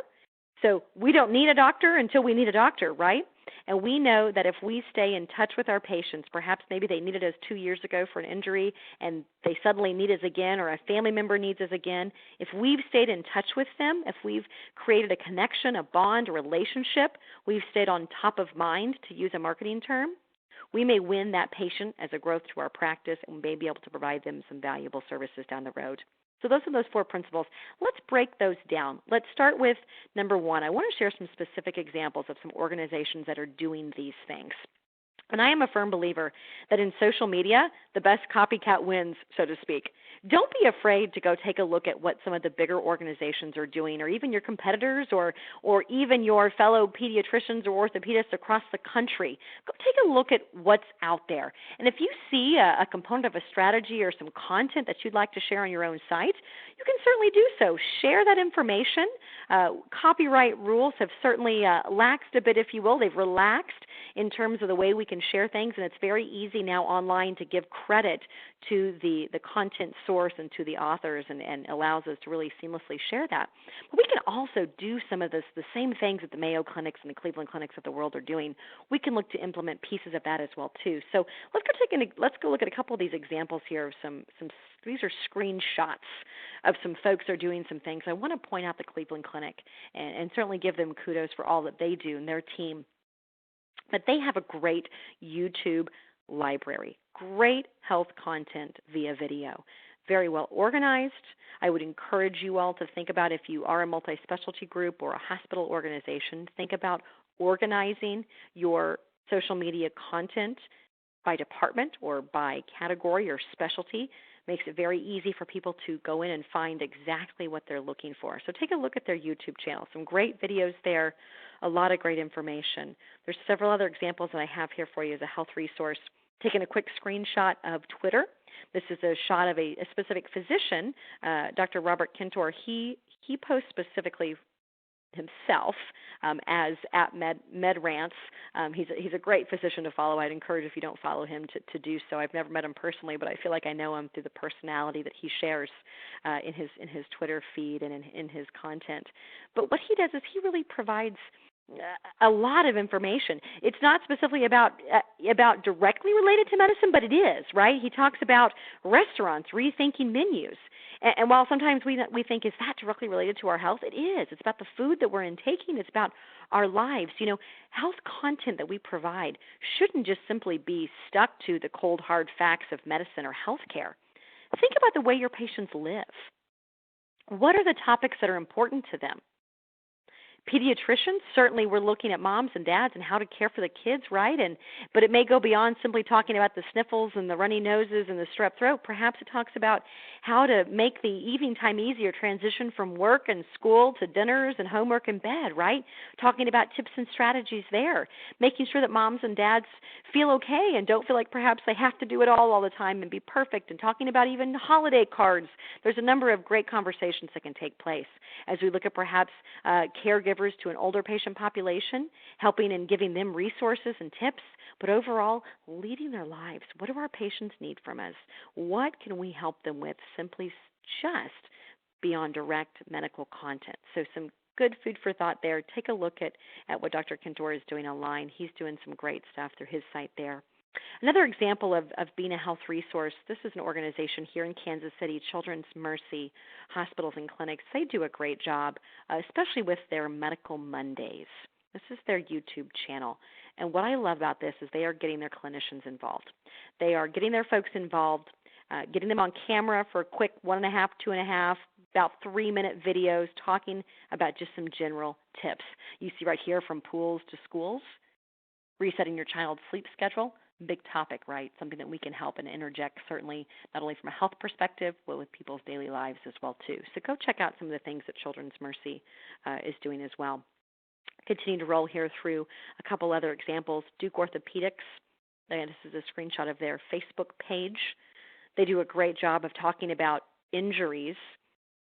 Speaker 2: So we don't need a doctor until we need a doctor, right? And we know that if we stay in touch with our patients, perhaps maybe they needed us 2 years ago for an injury and they suddenly need us again, or a family member needs us again. If we've stayed in touch with them, if we've created a connection, a bond, a relationship, we've stayed on top of mind, to use a marketing term, we may win that patient as a growth to our practice, and we may be able to provide them some valuable services down the road. So those are those 4 principles. Let's break those down. Let's start with number 1. I want to share some specific examples of some organizations that are doing these things. And I am a firm believer that in social media, the best copycat wins, so to speak. Don't be afraid to go take a look at what some of the bigger organizations are doing, or even your competitors, or even your fellow pediatricians or orthopedists across the country. Go take a look at what's out there. And if you see a component of a strategy or some content that you'd like to share on your own site, you can certainly do so. Share that information. Copyright rules have certainly laxed a bit, if you will. They've relaxed in terms of the way we can share things, and it's very easy now online to give credit to the content source and to the authors, and allows us to really seamlessly share that. But we can also do some of the same things that the Mayo Clinics and the Cleveland Clinics of the world are doing. We can look to implement pieces of that as well too. So let's go look at a couple of these examples here of some. These are screenshots of some folks that are doing some things. I want to point out the Cleveland Clinic and certainly give them kudos for all that they do and their team. But they have a great YouTube library, great health content via video, very well organized. I would encourage you all to think about, if you are a multi-specialty group or a hospital organization, think about organizing your social media content by department or by category or specialty. Makes it very easy for people to go in and find exactly what they're looking for. So take a look at their YouTube channel. Some great videos there, a lot of great information. There's several other examples that I have here for you as a health resource. Taking a quick screenshot of Twitter. This is a shot of a specific physician, Dr. Robert Kintor. He posts specifically himself as at MedRants. He's a great physician to follow. I'd encourage, if you don't follow him, to do so. I've never met him personally, but I feel like I know him through the personality that he shares in his Twitter feed and in his content. But what he does is he really provides a lot of information. It's not specifically about directly related to medicine, but it is, right? He talks about restaurants rethinking menus. And while sometimes we think, is that directly related to our health? It is. It's about the food that we're intaking. It's about our lives. Health content that we provide shouldn't just simply be stuck to the cold, hard facts of medicine or healthcare. Think about the way your patients live. What are the topics that are important to them? Pediatricians, certainly we're looking at moms and dads and how to care for the kids, right? But it may go beyond simply talking about the sniffles and the runny noses and the strep throat. Perhaps it talks about how to make the evening time easier, transition from work and school to dinners and homework and bed, right? Talking about tips and strategies there, making sure that moms and dads feel okay and don't feel like perhaps they have to do it all the time and be perfect, and talking about even holiday cards. There's a number of great conversations that can take place as we look at perhaps caregivers to an older patient population, helping and giving them resources and tips, but overall, leading their lives. What do our patients need from us? What can we help them with simply just beyond direct medical content? So some good food for thought there. Take a look at what Dr. Cantor is doing online. He's doing some great stuff through his site there. Another example of being a health resource, this is an organization here in Kansas City, Children's Mercy Hospitals and Clinics. They do a great job, especially with their Medical Mondays. This is their YouTube channel. And what I love about this is they are getting their clinicians involved. They are getting their folks involved, getting them on camera for a quick 1.5, 2.5, about 3-minute videos talking about just some general tips. You see right here, from pools to schools, resetting your child's sleep schedule. Big topic, right? Something that we can help and interject, certainly not only from a health perspective, but with people's daily lives as well, too. So go check out some of the things that Children's Mercy is doing as well. Continue to roll here through a couple other examples. Duke Orthopedics, and this is a screenshot of their Facebook page. They do a great job of talking about injuries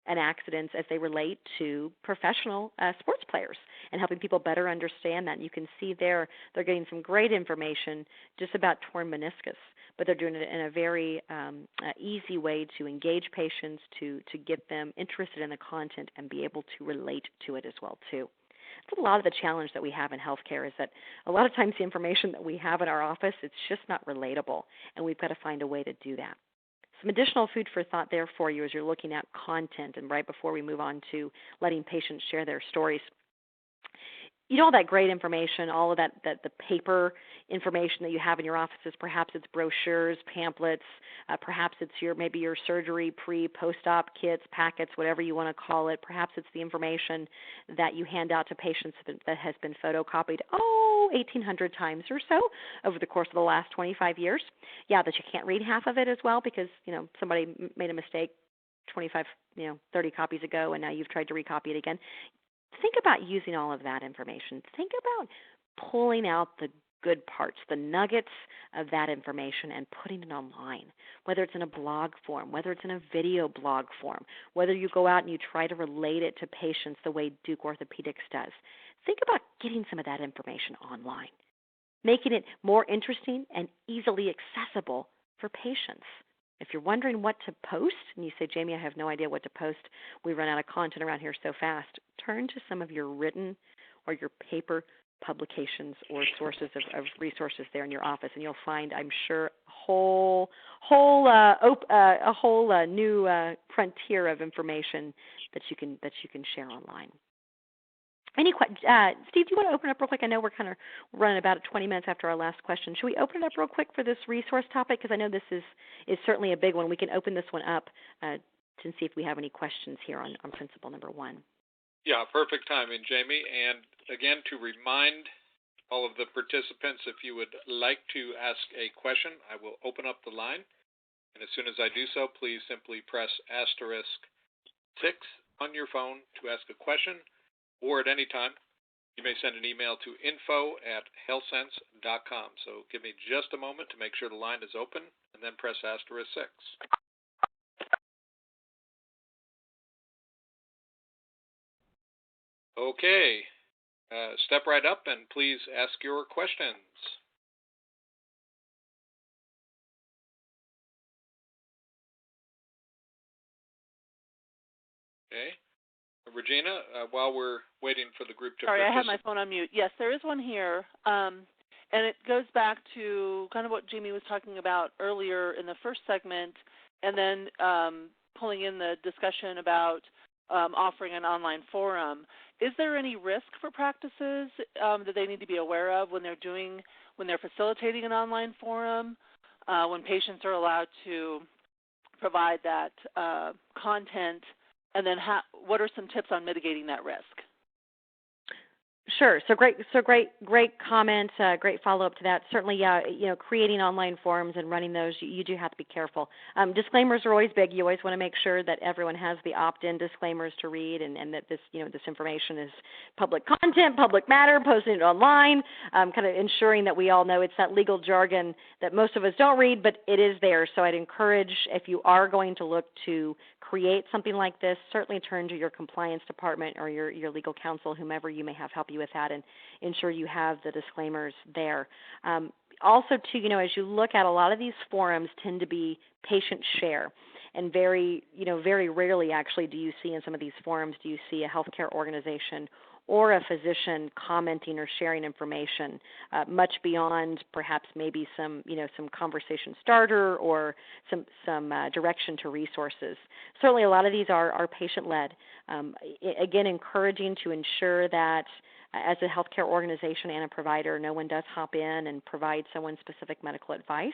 Speaker 2: and accidents as they relate to professional sports players and helping people better understand that. And you can see there they're getting some great information just about torn meniscus, but they're doing it in a very easy way to engage patients, to get them interested in the content and be able to relate to it as well, too. That's a lot of the challenge that we have in healthcare, is that a lot of times the information that we have in our office, it's just not relatable, and we've got to find a way to do that. Some additional food for thought there for you as you're looking at content, and right before we move on to letting patients share their stories. All that great information, all of that the paper information that you have in your offices, perhaps it's brochures, pamphlets, perhaps it's maybe your surgery post-op kits, packets, whatever you want to call it. Perhaps it's the information that you hand out to patients that has been photocopied 1,800 times or so over the course of the last 25 years. Yeah, that you can't read half of it as well because somebody made a mistake 25, 30 copies ago, and now you've tried to recopy it again. Think about using all of that information. Think about pulling out the good parts, the nuggets of that information, and putting it online, whether it's in a blog form, whether it's in a video blog form, whether you go out and you try to relate it to patients the way Duke Orthopedics does. Think about getting some of that information online, making it more interesting and easily accessible for patients. If you're wondering what to post, and you say, Jamie, I have no idea what to post, we run out of content around here so fast, turn to some of your written or your paper publications or sources of resources there in your office, and you'll find, I'm sure, a whole new frontier of information that you can share online. Steve, do you want to open up real quick? I know we're kind of running about 20 minutes after our last question. Should we open it up real quick for this resource topic? Because I know this is certainly a big one. We can open this one up to see if we have any questions here on principle number 1.
Speaker 1: Yeah, perfect timing, Jamie. And again, to remind all of the participants, if you would like to ask a question, I will open up the line. And as soon as I do so, please simply press *6 on your phone to ask a question. Or at any time, you may send an email to info@healthsense.com. So give me just a moment to make sure the line is open, and then press *6. Okay. Step right up and please ask your questions. Okay. Regina, while we're waiting for the group to
Speaker 5: Sorry, I had
Speaker 1: participate.
Speaker 5: my phone on mute. Yes, there is one here, and it goes back to kind of what Jamie was talking about earlier in the first segment, and then pulling in the discussion about offering an online forum. Is there any risk for practices that they need to be aware of when they're facilitating an online forum, when patients are allowed to provide that content, and then what are some tips on mitigating that risk?
Speaker 2: Sure. So great comment. Great follow up to that. Certainly, creating online forums and running those, you do have to be careful. Disclaimers are always big. You always want to make sure that everyone has the opt-in disclaimers to read, and that this information is public content, public matter, posting it online. Kind of ensuring that we all know it's that legal jargon that most of us don't read, but it is there. So I'd encourage, if you are going to look to create something like this, certainly turn to your compliance department or your legal counsel, whomever you may have help you with that, and ensure you have the disclaimers there. Also, too, as you look at, a lot of these forums tend to be patient share, and very rarely actually do you see in some of these forums, do you see a healthcare organization or a physician commenting or sharing information, much beyond perhaps maybe some conversation starter or some direction to resources. Certainly, a lot of these are patient-led. Again, encouraging to ensure that as a healthcare organization and a provider, no one does hop in and provide someone specific medical advice.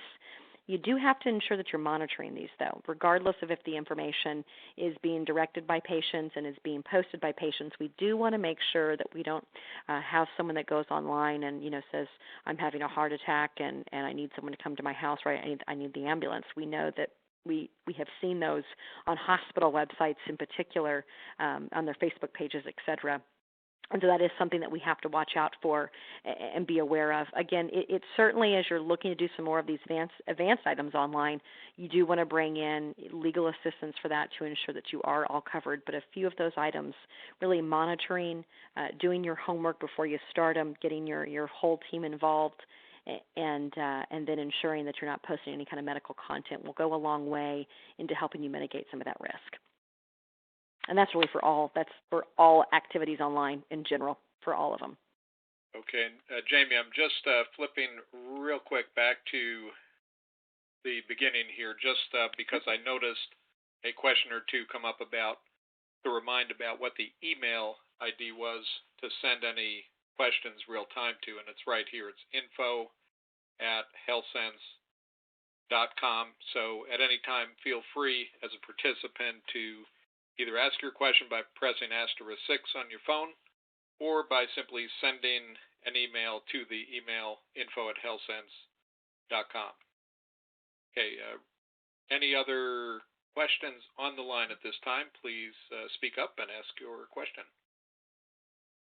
Speaker 2: You do have to ensure that you're monitoring these, though, regardless of if the information is being directed by patients and is being posted by patients. We do want to make sure that we don't have someone that goes online and says, I'm having a heart attack and I need someone to come to my house, right? I need the ambulance. We know that we have seen those on hospital websites in particular, on their Facebook pages, et cetera. And so that is something that we have to watch out for and be aware of. Again, it certainly, as you're looking to do some more of these advanced items online, you do want to bring in legal assistance for that to ensure that you are all covered. But a few of those items, really monitoring, doing your homework before you start them, getting your whole team involved, and then ensuring that you're not posting any kind of medical content will go a long way into helping you mitigate some of that risk. And that's really for all activities online in general, for all of them.
Speaker 1: Okay. Jamie, I'm just flipping real quick back to the beginning here, just because I noticed a question or two come up to remind about what the email ID was to send any questions real time to, and it's right here. It's info@healthsense.com. So at any time, feel free as a participant to either ask your question by pressing *6 on your phone, or by simply sending an email to the email info@healthsense.com. Okay, any other questions on the line at this time? Please speak up and ask your question.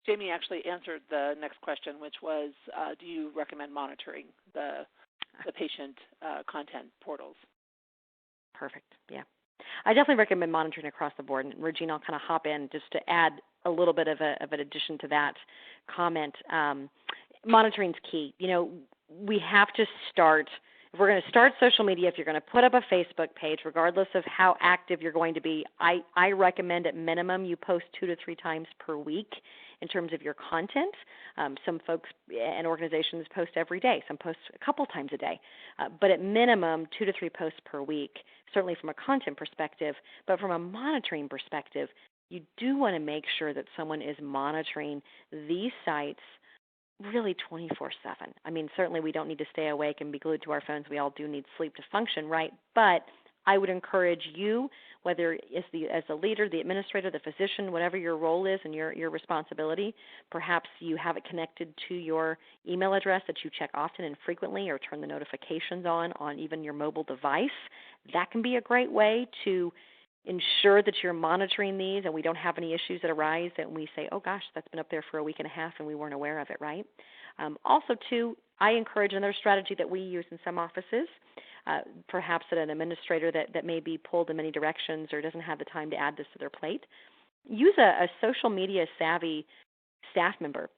Speaker 5: Jamie actually answered the next question, which was, do you recommend monitoring the patient content portals?
Speaker 2: Perfect, yeah. I definitely recommend monitoring across the board, and Regina, I'll kind of hop in just to add a little bit of an addition to that comment. Monitoring is key. We have to start. If we're going to start social media, if you're going to put up a Facebook page, regardless of how active you're going to be, I recommend at minimum you post 2 to 3 times per week in terms of your content. Some folks and organizations post every day. Some post a couple times a day. But at minimum, 2 to 3 posts per week, certainly from a content perspective. But from a monitoring perspective, you do want to make sure that someone is monitoring these sites really 24/7. I mean, certainly we don't need to stay awake and be glued to our phones. We all do need sleep to function, right? But I would encourage you, whether as the leader, the administrator, the physician, whatever your role is and your responsibility, perhaps you have it connected to your email address that you check often and frequently, or turn the notifications on even your mobile device. That can be a great way to ensure that you're monitoring these and we don't have any issues that arise that we say, oh gosh, that's been up there for a week and a half and we weren't aware of it, right? Also, too, I encourage another strategy that we use in some offices, perhaps at an administrator that may be pulled in many directions or doesn't have the time to add this to their plate. Use a social media savvy staff member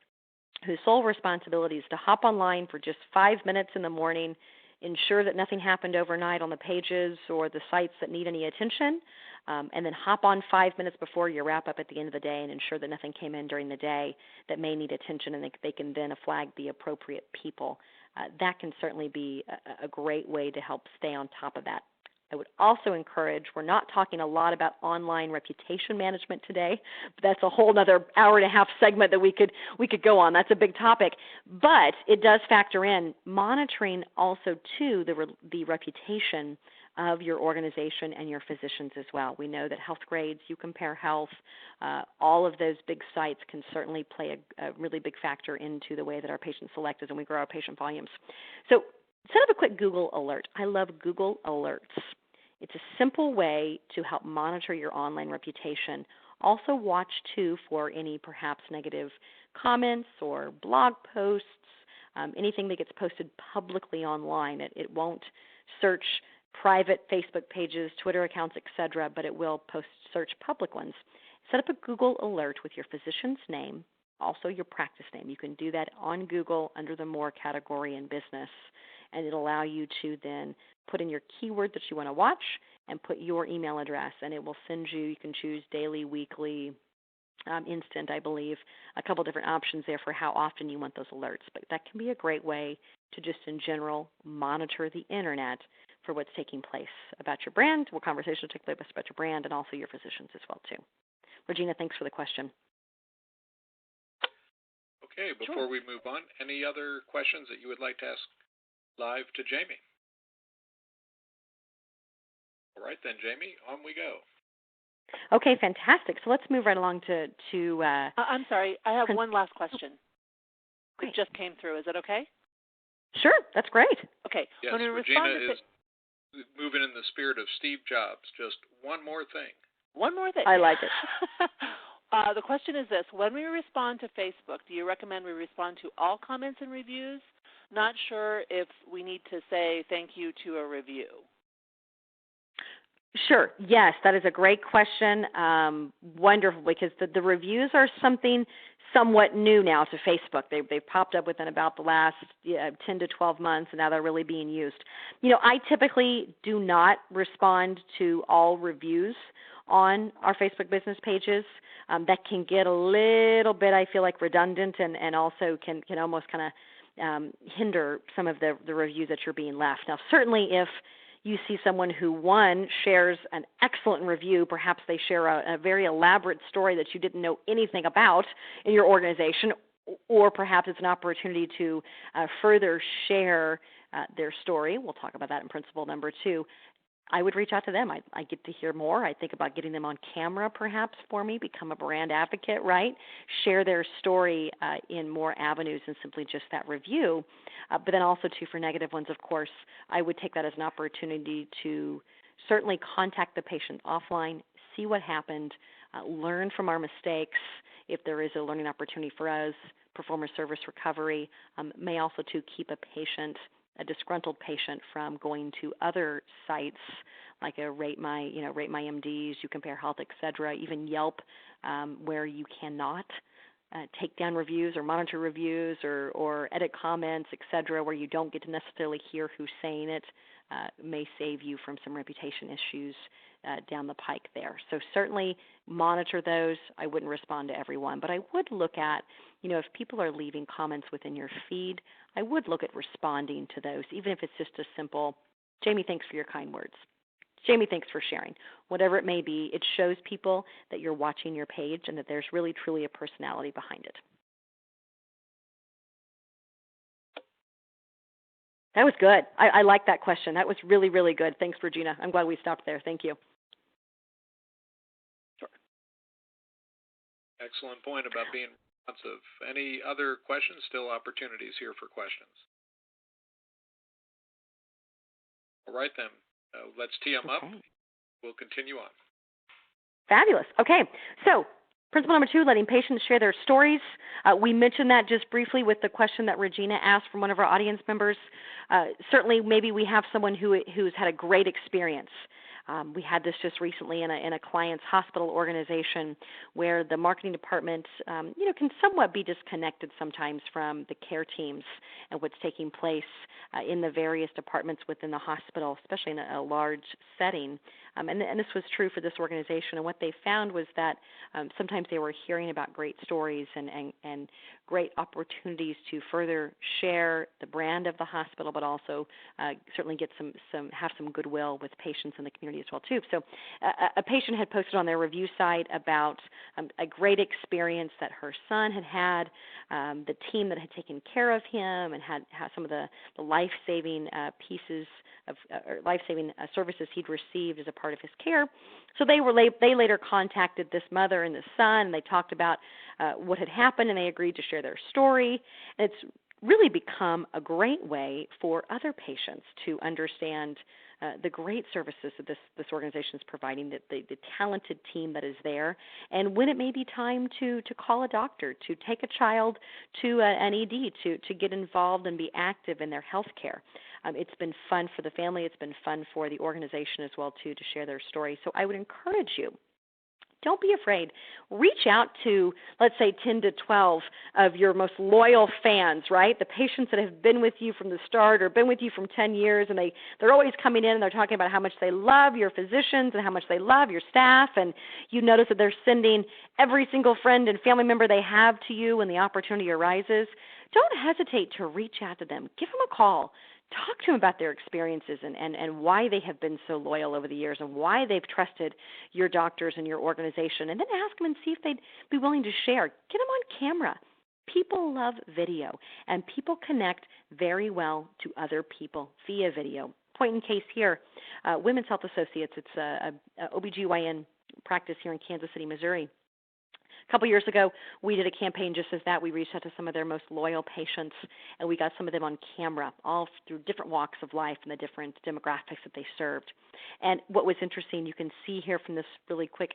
Speaker 2: whose sole responsibility is to hop online for just 5 minutes in the morning, ensure that nothing happened overnight on the pages or the sites that need any attention, and then hop on 5 minutes before you wrap up at the end of the day and ensure that nothing came in during the day that may need attention, and they can then flag the appropriate people. That can certainly be a great way to help stay on top of that. I would also encourage, we're not talking a lot about online reputation management today, but that's a whole other hour and a half segment that we could go on. That's a big topic. But it does factor in monitoring also, too, the reputation of your organization and your physicians as well. We know that Health Grades, You Compare Health, all of those big sites can certainly play a really big factor into the way that our patients select as and we grow our patient volumes. So set up a quick Google alert. I love Google Alerts. It's a simple way to help monitor your online reputation. Also watch, too, for any perhaps negative comments or blog posts, anything that gets posted publicly online. It won't search private Facebook pages, Twitter accounts, etc., but it will search public ones. Set up a Google alert with your physician's name, also your practice name. You can do that on Google under the More category in business, and it'll allow you to then put in your keyword that you want to watch and put your email address, and it will send you can choose daily, weekly, instant, I believe, a couple different options there for how often you want those alerts. But that can be a great way to just in general monitor the internet for what's taking place about your brand, what conversations take place about your brand, and also your physicians as well, too. Regina, thanks for the question.
Speaker 1: Okay, before we move on, any other questions that you would like to ask live to Jamie? All right, then, Jamie, on we go.
Speaker 2: Okay, fantastic. So let's move right along to
Speaker 5: I'm sorry, I have one last question.
Speaker 2: Great.
Speaker 5: It just came through. Is that okay?
Speaker 2: Sure, that's great.
Speaker 5: Okay.
Speaker 1: Yes,
Speaker 5: when we
Speaker 1: Regina is moving in the spirit of Steve Jobs. Just one more thing.
Speaker 5: One more thing.
Speaker 2: I like it.
Speaker 5: The question is this. When we respond to Facebook, do you recommend we respond to all comments and reviews? Not sure if we need to say thank you to a review.
Speaker 2: Sure. Yes, that is a great question. Wonderful, because the reviews are something somewhat new now to Facebook. They've popped up within about the last 10 to 12 months, and now they're really being used. I typically do not respond to all reviews on our Facebook business pages. That can get a little bit, I feel like, redundant and also can almost kind of hinder some of the reviews that you're being left. Now, certainly if you see someone who, one, shares an excellent review, perhaps they share a very elaborate story that you didn't know anything about in your organization, or perhaps it's an opportunity to further share their story. We'll talk about that in principle number 2. I would reach out to them. I get to hear more. I think about getting them on camera perhaps for me, become a brand advocate, right? Share their story in more avenues than simply just that review. But then also, too, for negative ones, of course, I would take that as an opportunity to certainly contact the patient offline, see what happened, learn from our mistakes. If there is a learning opportunity for us, perform a service recovery, may also, too, keep a disgruntled patient from going to other sites like a Rate My MDs, You Compare Health, etc., even Yelp, where you cannot take down reviews or monitor reviews or edit comments, etc., where you don't get to necessarily hear who's saying it, may save you from some reputation issues down the pike there. So certainly monitor those. I wouldn't respond to everyone, but I would look at, if people are leaving comments within your feed, I would look at responding to those, even if it's just a simple, Jamie, thanks for your kind words. Jamie, thanks for sharing. Whatever it may be, it shows people that you're watching your page and that there's really, truly a personality behind it. That was good. I like that question. That was really, really good. Thanks, Regina. I'm glad we stopped there. Thank you.
Speaker 1: Sure. Excellent point about being responsive. Any other questions? Still opportunities here for questions. All right, then. Let's tee them up. We'll continue on.
Speaker 2: Fabulous. Okay. So principle number 2, letting patients share their stories. We mentioned that just briefly with the question that Regina asked from one of our audience members. Certainly, maybe we have someone who's had a great experience. We had this just recently in a client's hospital organization where the marketing department, can somewhat be disconnected sometimes from the care teams and what's taking place in the various departments within the hospital, especially in a large setting. And this was true for this organization. And what they found was that sometimes they were hearing about great stories and great opportunities to further share the brand of the hospital, but also certainly get have some goodwill with patients in the community as well too. So a patient had posted on their review site about a great experience that her son had, the team that had taken care of him, and had some of the life-saving pieces of life-saving services he'd received as a part of his care. So they later contacted this mother and the son, and they talked about what had happened, and they agreed to share their story. And it's really become a great way for other patients to understand the great services that this organization is providing, the talented team that is there, and when it may be time to call a doctor, to take a child to an ED, to get involved and be active in their health care. It's been fun for the family. It's been fun for the organization as well, too, to share their story. So I would encourage you, don't be afraid. Reach out to, let's say, 10 to 12 of your most loyal fans, right? The patients that have been with you from the start or been with you from 10 years, and they're always coming in and they're talking about how much they love your physicians and how much they love your staff, and you notice that they're sending every single friend and family member they have to you when the opportunity arises. Don't hesitate to reach out to them. Give them a call. Talk to them about their experiences and why they have been so loyal over the years and why they've trusted your doctors and your organization. And then ask them and see if they'd be willing to share. Get them on camera. People love video, and people connect very well to other people via video. Point in case here, Women's Health Associates, it's a OBGYN practice here in Kansas City, Missouri. A couple years ago, we did a campaign just as that. We reached out to some of their most loyal patients, and we got some of them on camera, all through different walks of life and the different demographics that they served. And what was interesting, you can see here from this really quick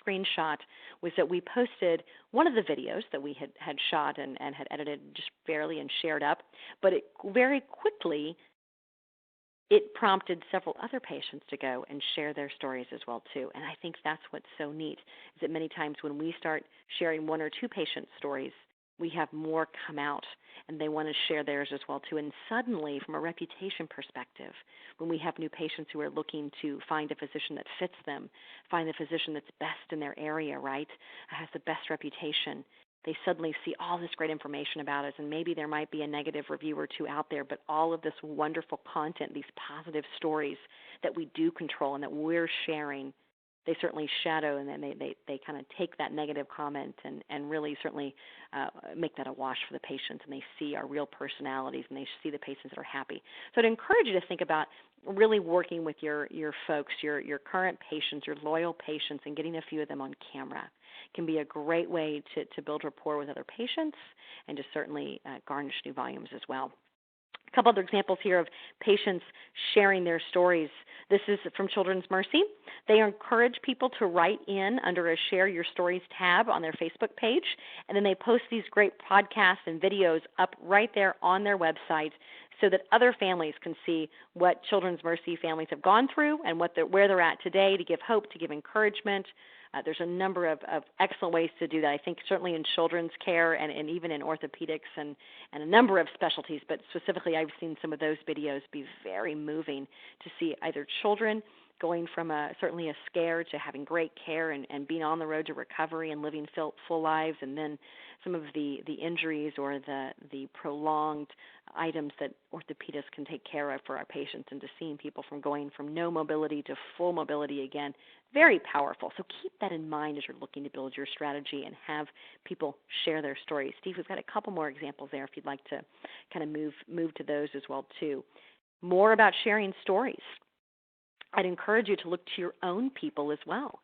Speaker 2: screenshot, was that we posted one of the videos that we had shot and had edited just barely and shared up, but it very quickly it prompted several other patients to go and share their stories as well, too. And I think that's what's so neat, is that many times when we start sharing one or two patient stories, we have more come out, and they want to share theirs as well, too. And suddenly, from a reputation perspective, when we have new patients who are looking to find a physician that fits them, find the physician that's best in their area, right, has the best reputation, they suddenly see all this great information about us, and maybe there might be a negative review or two out there, but all of this wonderful content, these positive stories that we do control and that we're sharing, they certainly shadow, and then they kind of take that negative comment and really certainly make that a wash for the patients, and they see our real personalities, and they see the patients that are happy. So I'd encourage you to think about really working with your folks, your current patients, your loyal patients, and getting a few of them on camera. Can be a great way to build rapport with other patients and to certainly garnish new volumes as well. A couple other examples here of patients sharing their stories. This is from Children's Mercy. They encourage people to write in under a Share Your Stories tab on their Facebook page, and then they post these great podcasts and videos up right there on their website so that other families can see what Children's Mercy families have gone through and where they're at today, to give hope, to give encouragement. There's a number of excellent ways to do that. I think certainly in children's care and even in orthopedics and a number of specialties, but specifically I've seen some of those videos be very moving to see either children going from certainly a scare to having great care and being on the road to recovery and living full lives, and then some of the injuries or the prolonged items that orthopedists can take care of for our patients, and to seeing people from going from no mobility to full mobility again. Very powerful. So keep that in mind as you're looking to build your strategy and have people share their stories. Steve, we've got a couple more examples there if you'd like to kind of move to those as well too. More about sharing stories. I'd encourage you to look to your own people as well.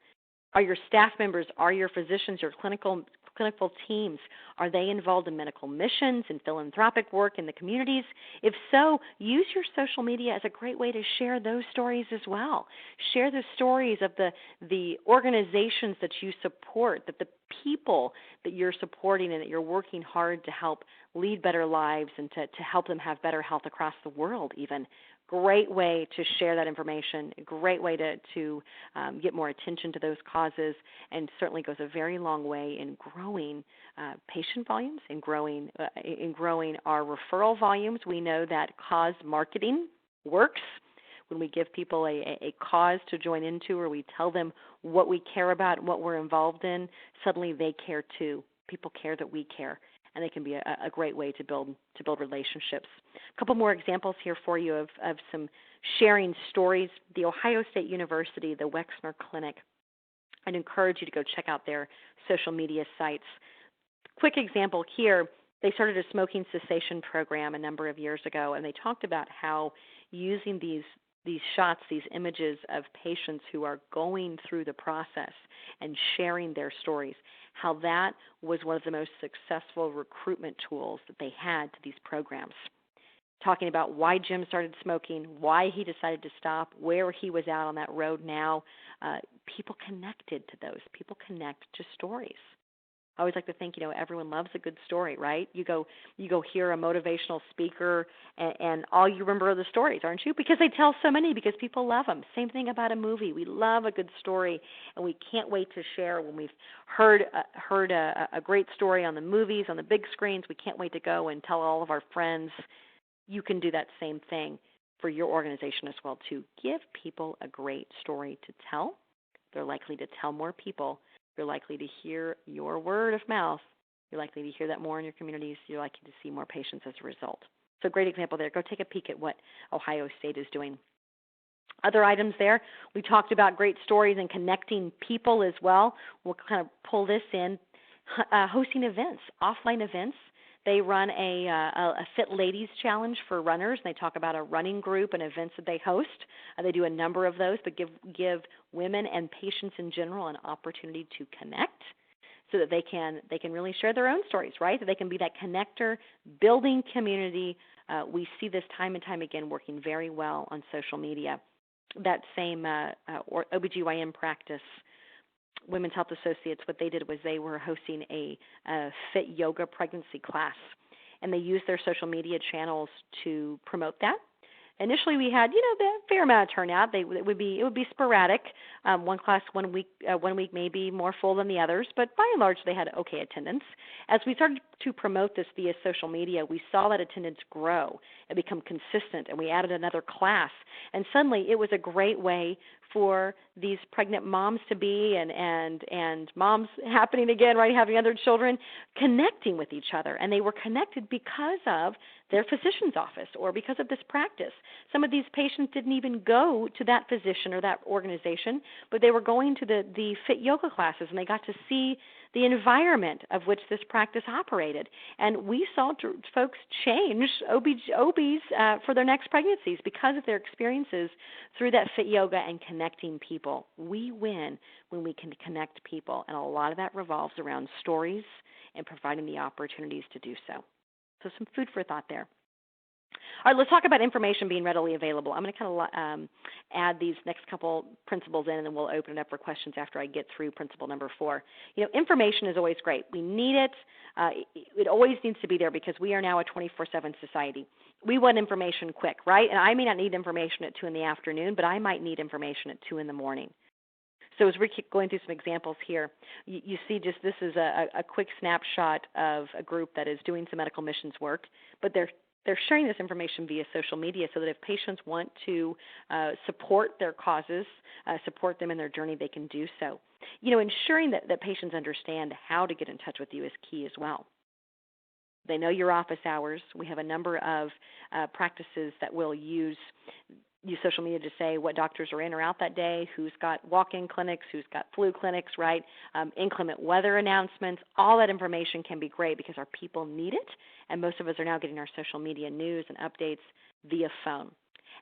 Speaker 2: Are your staff members, are your physicians, your clinical teams, are they involved in medical missions and philanthropic work in the communities? If so, use your social media as a great way to share those stories as well. Share the stories of the organizations that you support, that the people that you're supporting and that you're working hard to help lead better lives and to help them have better health across the world even. Great way to share that information, a great way to get more attention to those causes, and certainly goes a very long way in growing patient volumes, in growing our referral volumes. We know that cause marketing works. when we give people a cause to join into, or we tell them what we care about and what we're involved in, suddenly they care too. People care that we care, and it can be a great way to build relationships. A couple more examples here for you of some sharing stories. The Ohio State University, the Wexner Clinic, I'd encourage you to go check out their social media sites. Quick example here, they started a smoking cessation program a number of years ago, and they talked about how using these shots, these images of patients who are going through the process and sharing their stories, how that was one of the most successful recruitment tools that they had to these programs. Talking about why Jim started smoking, why he decided to stop, where he was out on that road now. People connected to those. People connect to stories. I always like to think, everyone loves a good story, right? You go hear a motivational speaker, and all you remember are the stories, aren't you? Because they tell so many, because people love them. Same thing about a movie. We love a good story, and we can't wait to share when we've heard a great story on the movies, on the big screens. We can't wait to go and tell all of our friends. You can do that same thing for your organization as well, too. Give people a great story to tell. They're likely to tell more people. You're likely to hear your word of mouth. You're likely to hear that more in your communities. You're likely to see more patients as a result. So great example there. Go take a peek at what Ohio State is doing. Other items there, we talked about great stories and connecting people as well. We'll kind of pull this in. Hosting events, offline events. They run a Fit Ladies Challenge for runners. They talk about a running group and events that they host. They do a number of those, but give women and patients in general an opportunity to connect so that they can really share their own stories, right? That they can be that connector, building community. We see this time and time again working very well on social media. That same OBGYN practice, Women's Health Associates, what they did was they were hosting a fit yoga pregnancy class, and they used their social media channels to promote that. Initially, we had, a fair amount of turnout. It would be sporadic. One class, 1 week may be more full than the others, but by and large, they had okay attendance. As we started to promote this via social media, we saw that attendance grow and become consistent, and we added another class. And suddenly, it was a great way for these pregnant moms to be, and moms happening again, right, having other children, connecting with each other. And they were connected because of their physician's office or because of this practice. Some of these patients didn't even go to that physician or that organization, but they were going to the fit yoga classes, and they got to see the environment of which this practice operated. And we saw folks change OBs for their next pregnancies because of their experiences through that fit yoga and connecting people. We win when we can connect people, and a lot of that revolves around stories and providing the opportunities to do so. So some food for thought there. All right, let's talk about information being readily available. I'm going to kind of add these next couple principles in, and then we'll open it up for questions after I get through principle number 4. Information is always great. We need it. It always needs to be there because we are now a 24/7 society. We want information quick, right? And I may not need information at 2 in the afternoon, but I might need information at 2 in the morning. So as we keep going through some examples here, you see just this is a quick snapshot of a group that is doing some medical missions work, but they're sharing this information via social media so that if patients want to support their causes, support them in their journey, they can do so. Ensuring that patients understand how to get in touch with you is key as well. They know your office hours. We have a number of practices that will use social media to say what doctors are in or out that day, who's got walk-in clinics, who's got flu clinics, right? Inclement weather announcements. All that information can be great because our people need it, and most of us are now getting our social media news and updates via phone.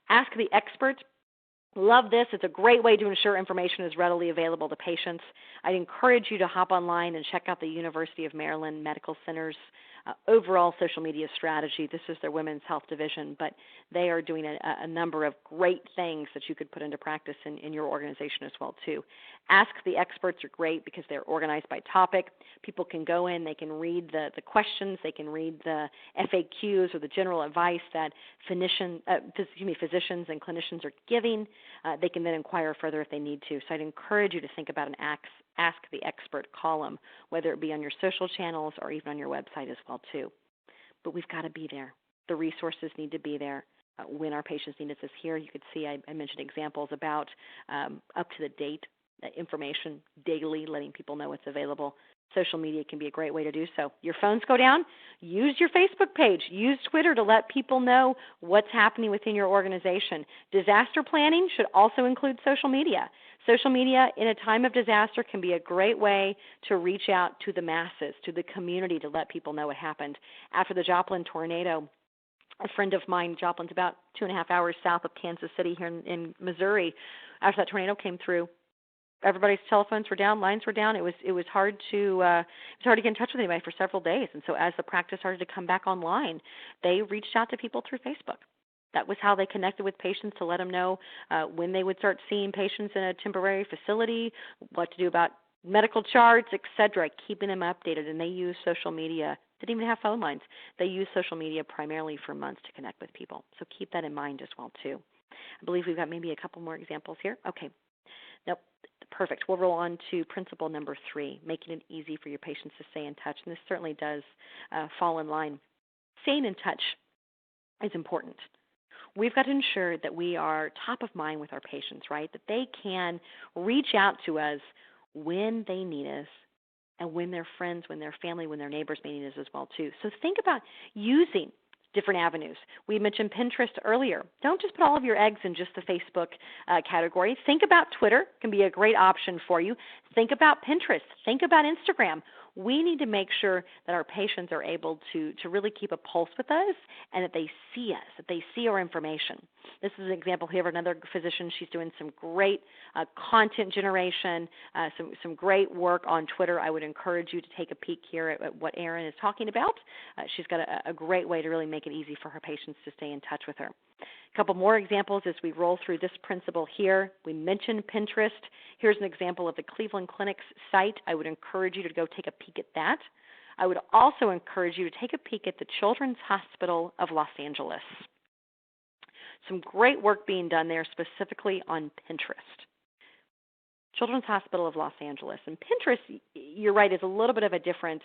Speaker 2: Ask the expert. Love this. It's a great way to ensure information is readily available to patients. I'd encourage you to hop online and check out the University of Maryland Medical Center's overall social media strategy. This is their women's health division, but they are doing a number of great things that you could put into practice in your organization as well, too. Ask the experts are great because they're organized by topic. People can go in, they can read the questions, they can read the FAQs or the general advice that physicians and clinicians are giving. They can then inquire further if they need to. So I'd encourage you to think about an Ask the Expert column, whether it be on your social channels or even on your website as well, too. But we've got to be there. The resources need to be there. when our patients need us is here. You could see I mentioned examples about up-to-the-date information daily, letting people know what's available. Social media can be a great way to do so. Your phones go down, use your Facebook page, use Twitter to let people know what's happening within your organization. Disaster planning should also include social media. Social media in a time of disaster can be a great way to reach out to the masses, to the community, to let people know what happened. After the Joplin tornado, a friend of mine, Joplin's about 2.5 hours south of Kansas City here in Missouri, after that tornado came through, everybody's telephones were down, lines were down. It was hard to get in touch with anybody for several days. And so as the practice started to come back online, they reached out to people through Facebook. That was how they connected with patients, to let them know when they would start seeing patients in a temporary facility, what to do about medical charts, et cetera, keeping them updated. And they use social media. Didn't even have phone lines. They use social media primarily for months to connect with people. So keep that in mind as well, too. I believe we've got maybe a couple more examples here. Okay. Nope. Perfect. We'll roll on to principle number 3, making it easy for your patients to stay in touch. And this certainly does fall in line. Staying in touch is important. We've got to ensure that we are top of mind with our patients, right? That they can reach out to us when they need us, and when their friends, when their family, when their neighbors may need us as well, too. So think about using different avenues. We mentioned Pinterest earlier. Don't just put all of your eggs in just the Facebook category. Think about Twitter. It can be a great option for you. Think about Pinterest. Think about Instagram. We need to make sure that our patients are able to really keep a pulse with us, and that they see us, that they see our information. This is an example here of another physician. She's doing some great content generation, some great work on Twitter. I would encourage you to take a peek here at what Erin is talking about. She's got a great way to really make it easy for her patients to stay in touch with her. A couple more examples as we roll through this principle here. We mentioned Pinterest. Here's an example of the Cleveland Clinic's site. I would encourage you to go take a peek at that. I would also encourage you to take a peek at the Children's Hospital of Los Angeles. Some great work being done there specifically on Pinterest. Children's Hospital of Los Angeles. And Pinterest, you're right, is a little bit of a different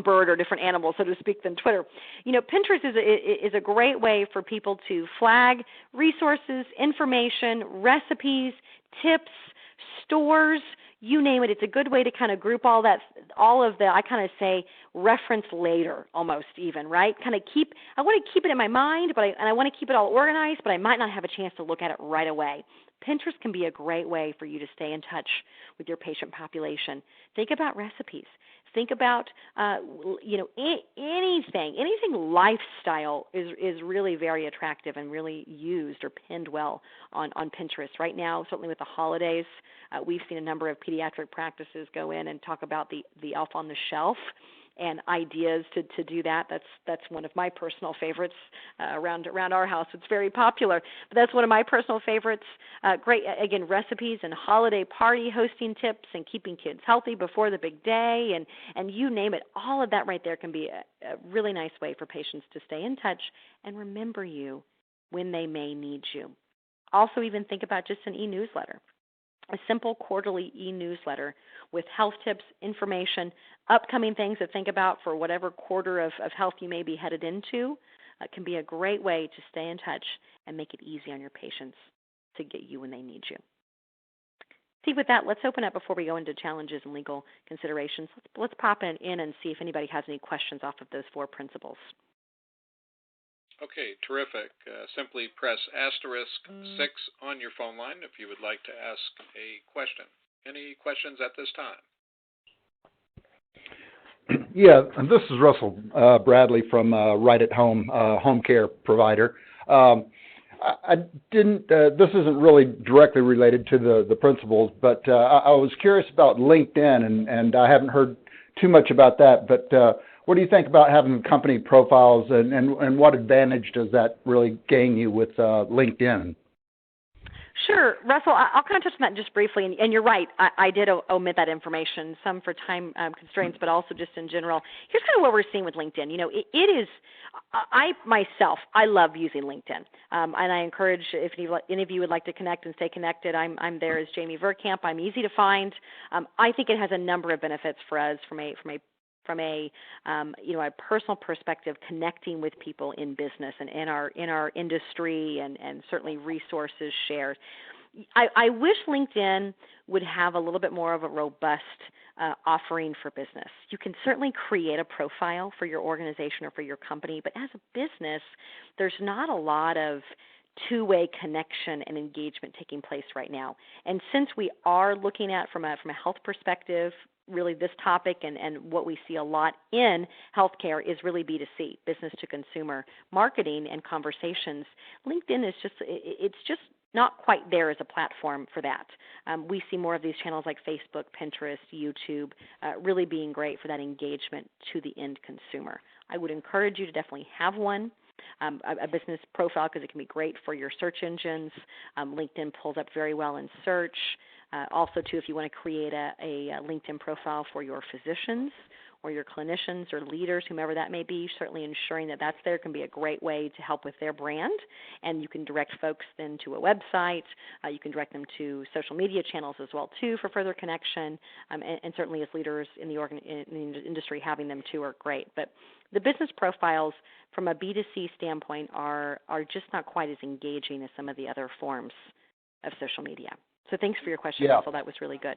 Speaker 2: bird or different animal, so to speak, than Twitter. You know, Pinterest is a great way for people to flag resources, information, recipes, tips, stores, you name it. It's a good way to kind of group all of the, I kind of say, reference later almost even, right? I want to keep it in my mind, and I want to keep it all organized, but I might not have a chance to look at it right away. Pinterest can be a great way for you to stay in touch with your patient population. Think about recipes. Think about, anything lifestyle is really very attractive and really used or pinned well on Pinterest. Right now, certainly with the holidays, we've seen a number of pediatric practices go in and talk about the elf on the shelf and ideas to do that. That's one of my personal favorites around our house. It's very popular, but that's one of my personal favorites. Great, again, recipes and holiday party hosting tips and keeping kids healthy before the big day, and you name it. All of that right there can be a really nice way for patients to stay in touch and remember you when they may need you. Also, even think about just an e-newsletter. A simple quarterly e-newsletter with health tips, information, upcoming things to think about for whatever quarter of health you may be headed into can be a great way to stay in touch and make it easy on your patients to get you when they need you. See, with that, let's open up before we go into challenges and legal considerations. Let's pop in and see if anybody has any questions off of those 4 principles.
Speaker 1: Okay, terrific. Simply press *6 on your phone line if you would like to ask a question. Any questions at this time?
Speaker 6: Yeah, and this is Russell Bradley from Right at Home home care provider. This isn't really directly related to the principles, but I was curious about LinkedIn, and I haven't heard too much about that, but what do you think about having company profiles, and what advantage does that really gain you with LinkedIn?
Speaker 2: Sure. Russell, I'll kind of touch on that just briefly, and you're right. I did omit that information, some for time constraints, but also just in general. Here's kind of what we're seeing with LinkedIn. You know, it is, I love using LinkedIn, and I encourage if any of you would like to connect and stay connected, I'm there as Jamie Verkamp. I'm easy to find. I think it has a number of benefits for us from from a a personal perspective, connecting with people in business and in our industry, and certainly resources shared. I wish LinkedIn would have a little bit more of a robust offering for business. You can certainly create a profile for your organization or for your company, but as a business, there's not a lot of two-way connection and engagement taking place right now. And since we are looking at from a health perspective, really this topic and what we see a lot in healthcare is really B2C, business to consumer marketing and conversations. LinkedIn is just not quite there as a platform for that. We see more of these channels like Facebook, Pinterest, YouTube, really being great for that engagement to the end consumer. I would encourage you to definitely have one. A business profile, because it can be great for your search engines. LinkedIn pulls up very well in search. Also, too, if you want to create a LinkedIn profile for your physicians or your clinicians or leaders, whomever that may be, certainly ensuring that that's there can be a great way to help with their brand. And you can direct folks then to a website. You can direct them to social media channels as well, too, for further connection. And certainly as leaders in the industry, having them, too, are great. But the business profiles from a B2C standpoint are just not quite as engaging as some of the other forms of social media. So thanks for your question, Russell. That was really good.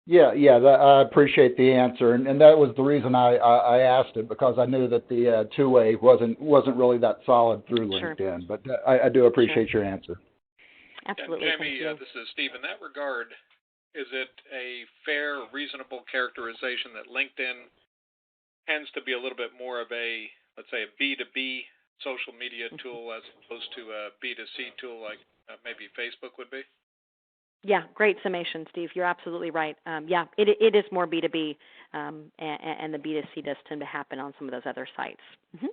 Speaker 6: Yeah, I appreciate the answer, and that was the reason I asked it, because I knew that the two-way wasn't really that solid through LinkedIn. Sure. But I do appreciate your answer.
Speaker 2: Absolutely.
Speaker 1: And Jamie, this is Steve. In that regard, is it a fair, reasonable characterization that LinkedIn tends to be a little bit more of a, let's say, a B2B social media tool as opposed to a B2C tool like maybe Facebook would be?
Speaker 2: Yeah, great summation, Steve. You're absolutely right. It is more B2B, and the B2C does tend to happen on some of those other sites. Mm-hmm.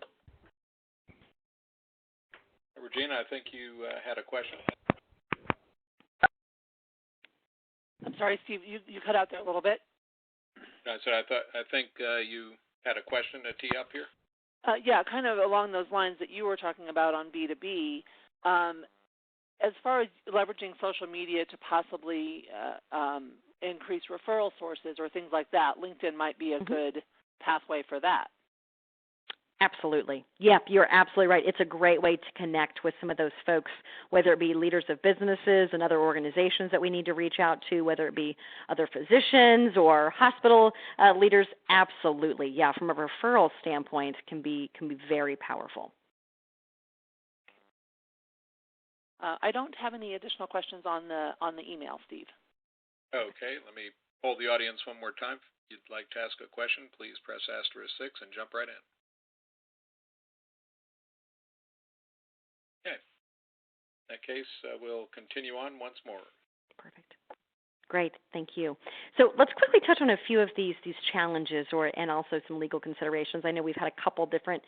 Speaker 1: Regina, I think you had a question.
Speaker 5: I'm sorry, Steve, you cut out there a little bit.
Speaker 1: I said I think you had a question to tee up here.
Speaker 5: Yeah, kind of along those lines that you were talking about on B2B. As far as leveraging social media to possibly increase referral sources or things like that, LinkedIn might be a good pathway for that.
Speaker 2: Absolutely. Yep, you're absolutely right. It's a great way to connect with some of those folks, whether it be leaders of businesses and other organizations that we need to reach out to, whether it be other physicians or hospital leaders. Absolutely. Yeah, from a referral standpoint, can be very powerful.
Speaker 5: I don't have any additional questions on the email, Steve.
Speaker 1: Okay, let me poll the audience one more time. If you'd like to ask a question, please press *6 and jump right in. Okay. In that case, we'll continue on once more.
Speaker 2: Perfect. Great, thank you. So let's quickly touch on a few of these challenges and also some legal considerations. I know we've had a couple different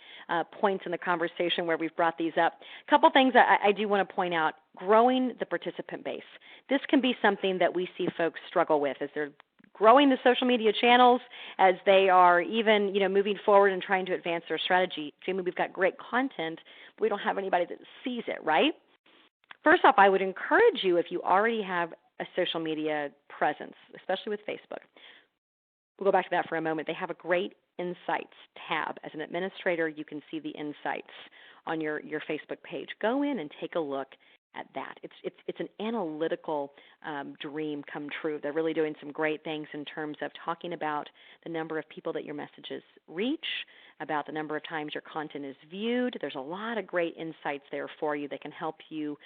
Speaker 2: points in the conversation where we've brought these up. A couple things I do want to point out. Growing the participant base. This can be something that we see folks struggle with as they're growing the social media channels, as they are even moving forward and trying to advance their strategy. Jamie, we've got great content, but we don't have anybody that sees it, right? First off, I would encourage you, if you already have a social media presence, especially with Facebook. We'll go back to that for a moment. They have a great Insights tab. As an administrator, you can see the insights on your Facebook page. Go in and take a look at that. It's an analytical dream come true. They're really doing some great things in terms of talking about the number of people that your messages reach, about the number of times your content is viewed. There's a lot of great insights there for you that can help you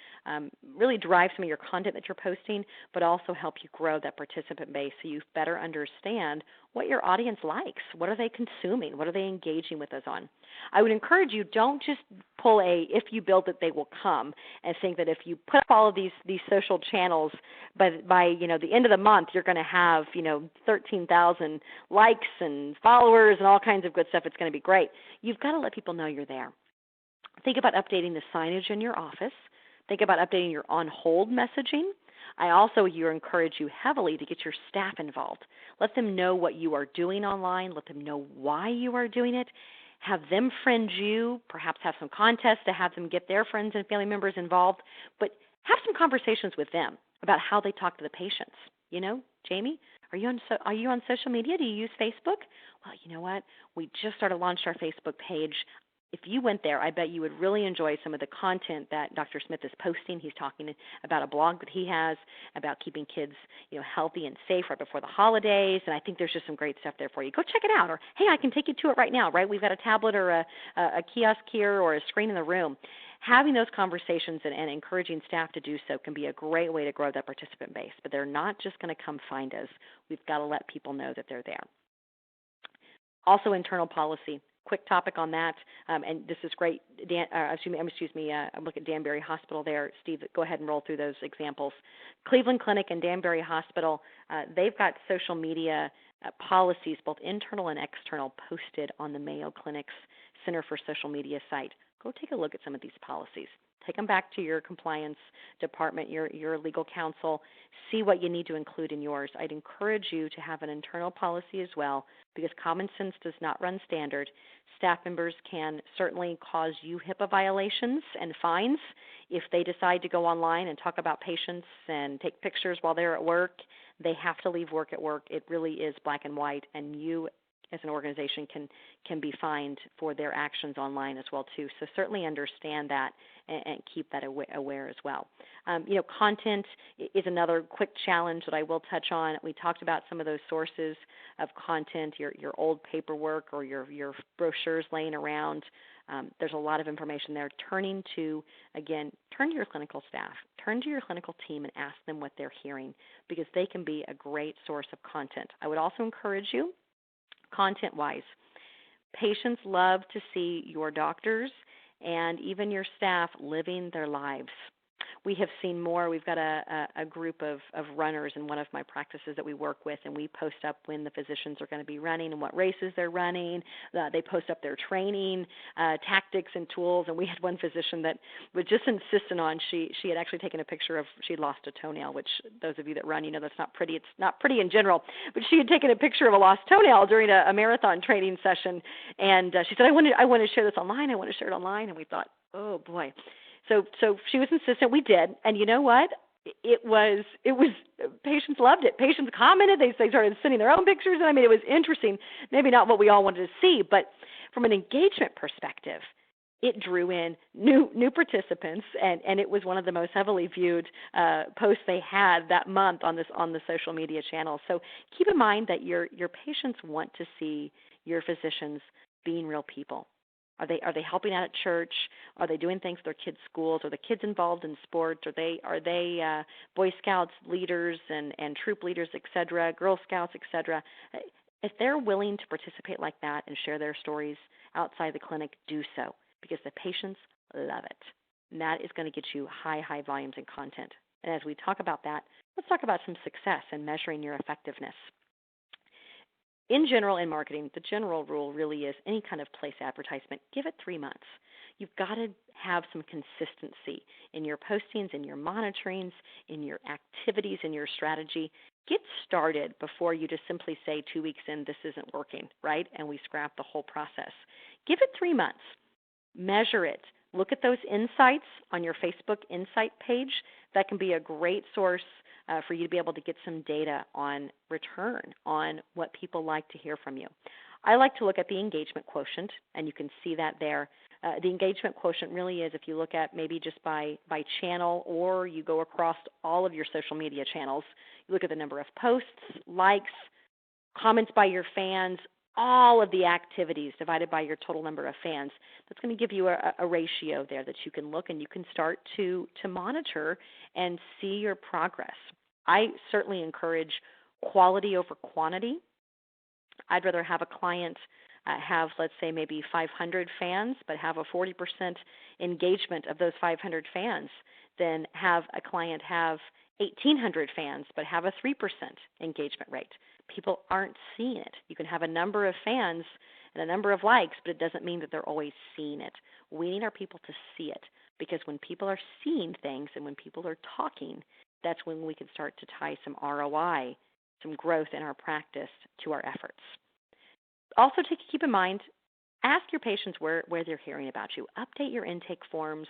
Speaker 2: really drive some of your content that you're posting, but also help you grow that participant base so you better understand what your audience likes. What are they consuming? What are they engaging with us on? I would encourage you, don't just pull if you build it, they will come, and think that if you put up all of these social channels, but by the end of the month, you're going to have 13,000 likes and followers and all kinds of good stuff. It's going to be great. You've got to let people know you're there. Think about updating the signage in your office. Think about updating your on-hold messaging. I also encourage you heavily to get your staff involved. Let them know what you are doing online. Let them know why you are doing it. Have them friend you, perhaps have some contests to have them get their friends and family members involved, but have some conversations with them about how they talk to the patients. Jamie, are you on social media? Do you use Facebook? Well, well, you know what? We just launched our Facebook page. If you went there, I bet you would really enjoy some of the content that Dr. Smith is posting. He's talking about a blog that he has about keeping kids, healthy and safe right before the holidays, and I think there's just some great stuff there for you. Go check it out, or hey, I can take you to it right now, right? We've got a tablet or a kiosk here or a screen in the room. Having those conversations and encouraging staff to do so can be a great way to grow that participant base, but they're not just going to come find us. We've got to let people know that they're there. Also, internal policy. Quick topic on that, and this is great. I'm looking at Danbury Hospital there. Steve, go ahead and roll through those examples. Cleveland Clinic and Danbury Hospital, they've got social media policies, both internal and external, posted on the Mayo Clinic's Center for Social Media site. Go take a look at some of these policies. Take them back to your compliance department, your legal counsel. See what you need to include in yours. I'd encourage you to have an internal policy as well, because common sense does not run standard. Staff members can certainly cause you HIPAA violations and fines if they decide to go online and talk about patients and take pictures while they're at work. They have to leave work at work. It really is black and white, and you as an organization can be fined for their actions online as well too. So certainly understand that and keep that aware as well. Content is another quick challenge that I will touch on. We talked about some of those sources of content, your old paperwork or your brochures laying around. There's a lot of information there. Turn to your clinical staff, turn to your clinical team and ask them what they're hearing, because they can be a great source of content. I would also encourage you, content-wise, patients love to see your doctors and even your staff living their lives. We have seen more. We've got a group of runners in one of my practices that we work with, and we post up when the physicians are going to be running and what races they're running. They post up their training tactics and tools, and we had one physician that was just insistent on, she had actually taken a picture of, she'd lost a toenail, which those of you that run, that's not pretty. It's not pretty in general, but she had taken a picture of a lost toenail during a marathon training session, and she said, I want to share this online. I want to share it online, and we thought, oh boy. So she was insistent. We did, and you know what? It was patients loved it. Patients commented. They started sending their own pictures. And it was interesting. Maybe not what we all wanted to see, but from an engagement perspective, it drew in new participants, and it was one of the most heavily viewed posts they had that month on the social media channel. So keep in mind that your patients want to see your physicians being real people. Are they helping out at church? Are they doing things with their kids' schools? Are the kids involved in sports? Are they Boy Scouts leaders and troop leaders, et cetera, Girl Scouts, et cetera? If they're willing to participate like that and share their stories outside the clinic, do so, because the patients love it. And that is going to get you high volumes in content. And as we talk about that, let's talk about some success in measuring your effectiveness. In general, in marketing, the general rule really is any kind of place advertisement, give it 3 months. You've got to have some consistency in your postings, in your monitorings, in your activities, in your strategy. Get started before you just simply say 2 weeks in, this isn't working, right? And we scrap the whole process. Give it 3 months. Measure it. Look at those insights on your Facebook Insight page. That can be a great source for you to be able to get some data on return, on what people like to hear from you. I like to look at the engagement quotient, and you can see that there. The engagement quotient really is, if you look at maybe just by channel, or you go across all of your social media channels, you look at the number of posts, likes, comments by your fans, all of the activities divided by your total number of fans. That's going to give you a ratio there that you can look, and you can start to monitor and see your progress. I certainly encourage quality over quantity. I'd rather have a client have, let's say, maybe 500 fans, but have a 40% engagement of those 500 fans than have a client have 1,800 fans, but have a 3% engagement rate. People aren't seeing it. You can have a number of fans and a number of likes, but it doesn't mean that they're always seeing it. We need our people to see it, because when people are seeing things and when people are talking, that's when we can start to tie some ROI, some growth in our practice to our efforts. Also, keep in mind, ask your patients where they're hearing about you. Update your intake forms.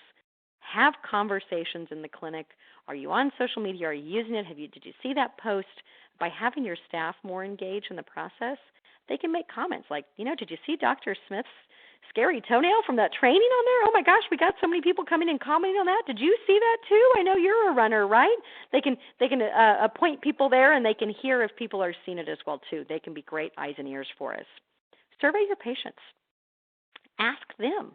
Speaker 2: Have conversations in the clinic. Are you on social media? Are you using it? Did you see that post? By having your staff more engaged in the process, they can make comments like, did you see Dr. Smith's scary toenail from that training on there? Oh my gosh, we got so many people coming and commenting on that. Did you see that too? I know you're a runner, right? They can appoint people there, and they can hear if people are seeing it as well too. They can be great eyes and ears for us. Survey your patients. Ask them.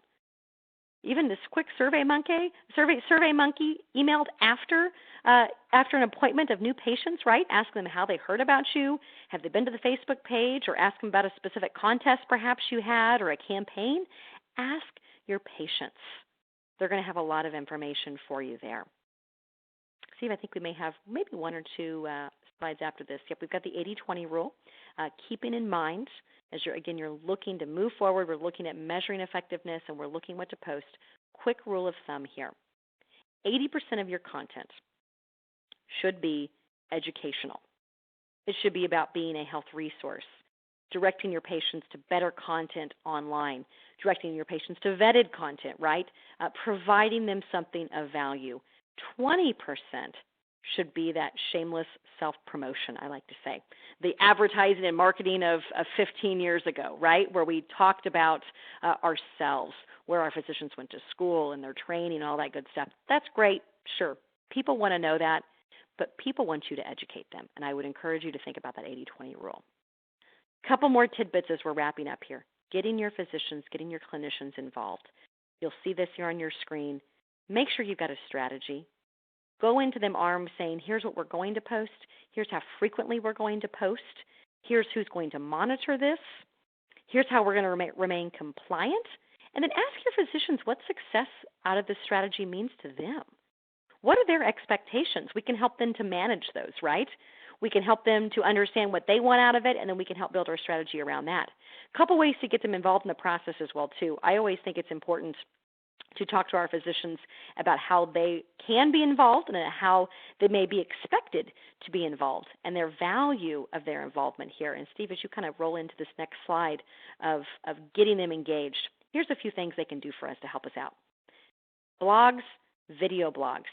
Speaker 2: Even this quick survey monkey emailed after an appointment of new patients, right? Ask them how they heard about you. Have they been to the Facebook page, or ask them about a specific contest perhaps you had or a campaign? Ask your patients. They're going to have a lot of information for you there. Steve, I think we may have maybe one or two slides after this. Yep, we've got the 80-20 rule, keeping in mind as you're looking to move forward. We're looking at measuring effectiveness, and we're looking what to post. Quick rule of thumb here. 80% of your content should be educational. It should be about being a health resource, directing your patients to better content online, directing your patients to vetted content, right? Providing them something of value. 20% should be that shameless self-promotion, I like to say. The advertising and marketing of 15 years ago, right, where we talked about ourselves, where our physicians went to school and their training, all that good stuff. That's great, sure. People want to know that, but people want you to educate them, and I would encourage you to think about that 80-20 rule. A couple more tidbits as we're wrapping up here. Getting your physicians, getting your clinicians involved. You'll see this here on your screen. Make sure you've got a strategy. Go into them armed saying, here's what we're going to post. Here's how frequently we're going to post. Here's who's going to monitor this. Here's how we're going to remain compliant. And then ask your physicians what success out of this strategy means to them. What are their expectations? We can help them to manage those, right? We can help them to understand what they want out of it, and then we can help build our strategy around that. A couple ways to get them involved in the process as well, too. I always think it's important to talk to our physicians about how they can be involved and how they may be expected to be involved and their value of their involvement here. And Steve, as you kind of roll into this next slide of getting them engaged, here's a few things they can do for us to help us out. Blogs, video blogs.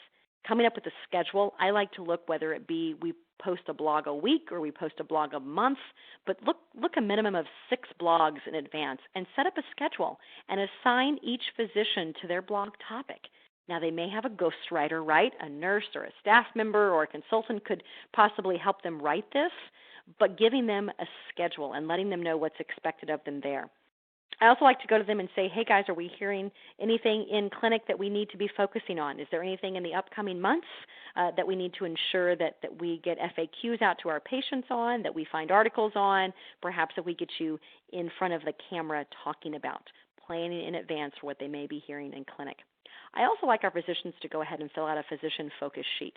Speaker 2: Coming up with a schedule, I like to look whether it be we post a blog a week or we post a blog a month, but look a minimum of 6 blogs in advance and set up a schedule and assign each physician to their blog topic. Now, they may have a ghostwriter, right? A nurse or a staff member or a consultant could possibly help them write this, but giving them a schedule and letting them know what's expected of them there. I also like to go to them and say, hey, guys, are we hearing anything in clinic that we need to be focusing on? Is there anything in the upcoming months that we need to ensure that we get FAQs out to our patients on, that we find articles on, perhaps that we get you in front of the camera talking about, planning in advance for what they may be hearing in clinic. I also like our physicians to go ahead and fill out a physician focus sheet.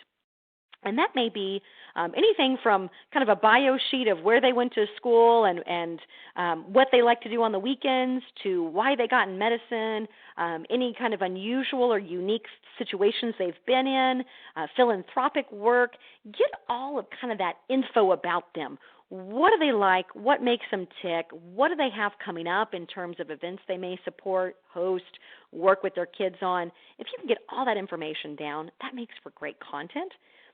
Speaker 2: And that may be anything from kind of a bio sheet of where they went to school and what they like to do on the weekends to why they got in medicine, any kind of unusual or unique situations they've been in, philanthropic work. Get all of kind of that info about them. What do they like? What makes them tick? What do they have coming up in terms of events they may support, host, work with their kids on? If you can get all that information down, that makes for great content.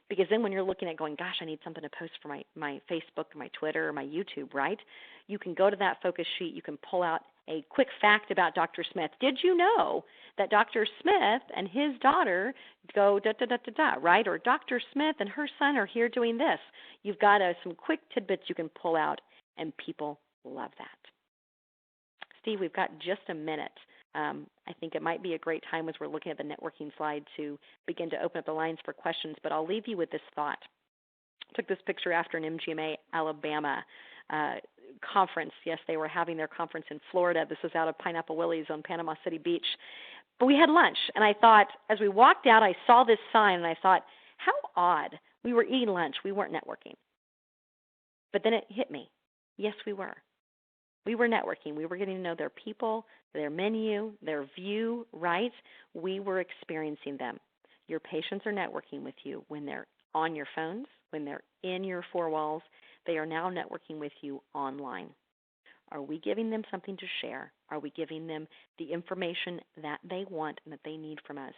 Speaker 2: Because then when you're looking at going, gosh, I need something to post for my Facebook, my Twitter, or my YouTube, right? You can go to that focus sheet. You can pull out a quick fact about Dr. Smith. Did you know that Dr. Smith and his daughter go da-da-da-da-da, right? Or Dr. Smith and her son are here doing this. You've got some quick tidbits you can pull out, and people love that. Steve, we've got just a minute. I think it might be a great time as we're looking at the networking slide to begin to open up the lines for questions, but I'll leave you with this thought. I took this picture after an MGMA Alabama conference. Yes, they were having their conference in Florida. This was out of Pineapple Willie's on Panama City Beach. But we had lunch, and I thought, as we walked out, I saw this sign, and I thought, how odd. We were eating lunch. We weren't networking. But then it hit me. Yes, we were. We were networking. We were getting to know their people, their menu, their view, right? We were experiencing them. Your patients are networking with you when they're on your phones, when they're in your 4 walls. They are now networking with you online. Are we giving them something to share? Are we giving them the information that they want and that they need from us?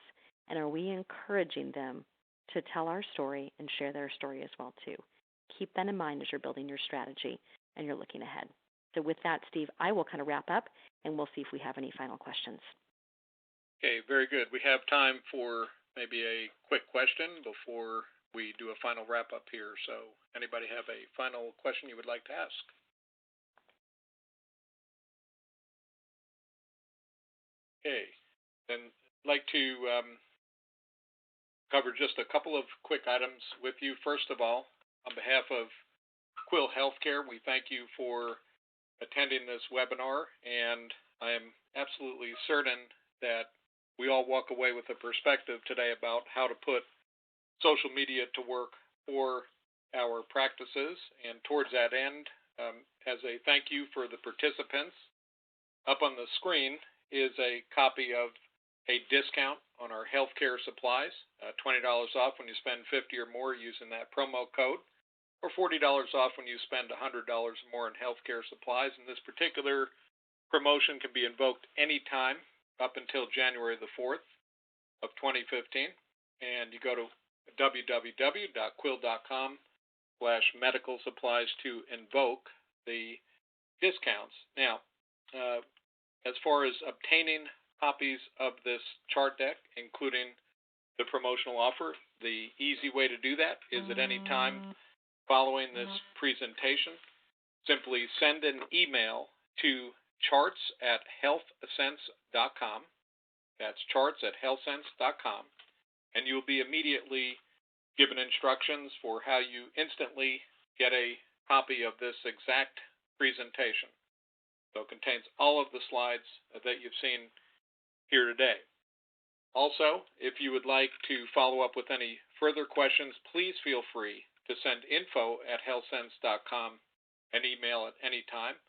Speaker 2: And are we encouraging them to tell our story and share their story as well too? Keep that in mind as you're building your strategy and you're looking ahead. So with that, Steve, I will kind of wrap up, and we'll see if we have any final questions.
Speaker 1: Okay, very good. We have time for maybe a quick question before we do a final wrap-up here. So anybody have a final question you would like to ask? Okay, then I'd like to cover just a couple of quick items with you. First of all, on behalf of Quill Healthcare, we thank you for attending this webinar, and I am absolutely certain that we all walk away with a perspective today about how to put social media to work for our practices. And towards that end, as a thank you for the participants, up on the screen is a copy of a discount on our healthcare supplies, $20 off when you spend $50 or more using that promo code, or $40 off when you spend $100 or more in healthcare supplies. And this particular promotion can be invoked anytime up until January the 4th of 2015. And you go to www.quill.com/medical supplies to invoke the discounts. Now, as far as obtaining copies of this chart deck, including the promotional offer, the easy way to do that is at any time following this presentation, simply send an email to charts@healthsense.com. That's charts@healthsense.com. And you'll be immediately given instructions for how you instantly get a copy of this exact presentation. So it contains all of the slides that you've seen here today. Also, if you would like to follow up with any further questions, please feel free to send info@healthsense.com an email at any time,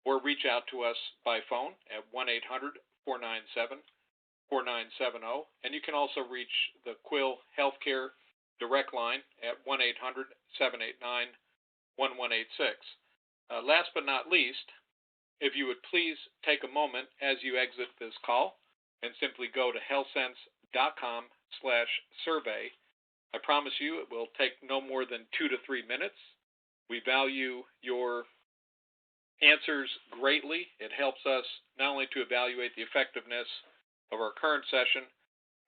Speaker 1: or reach out to us by phone at 1-800-497-4970. And you can also reach the Quill Healthcare direct line at 1-800-789-1186. Last but not least, if you would please take a moment as you exit this call and simply go to healthsense.com/survey. I promise you it will take no more than 2 to 3 minutes. We value your answers greatly. It helps us not only to evaluate the effectiveness of our current session,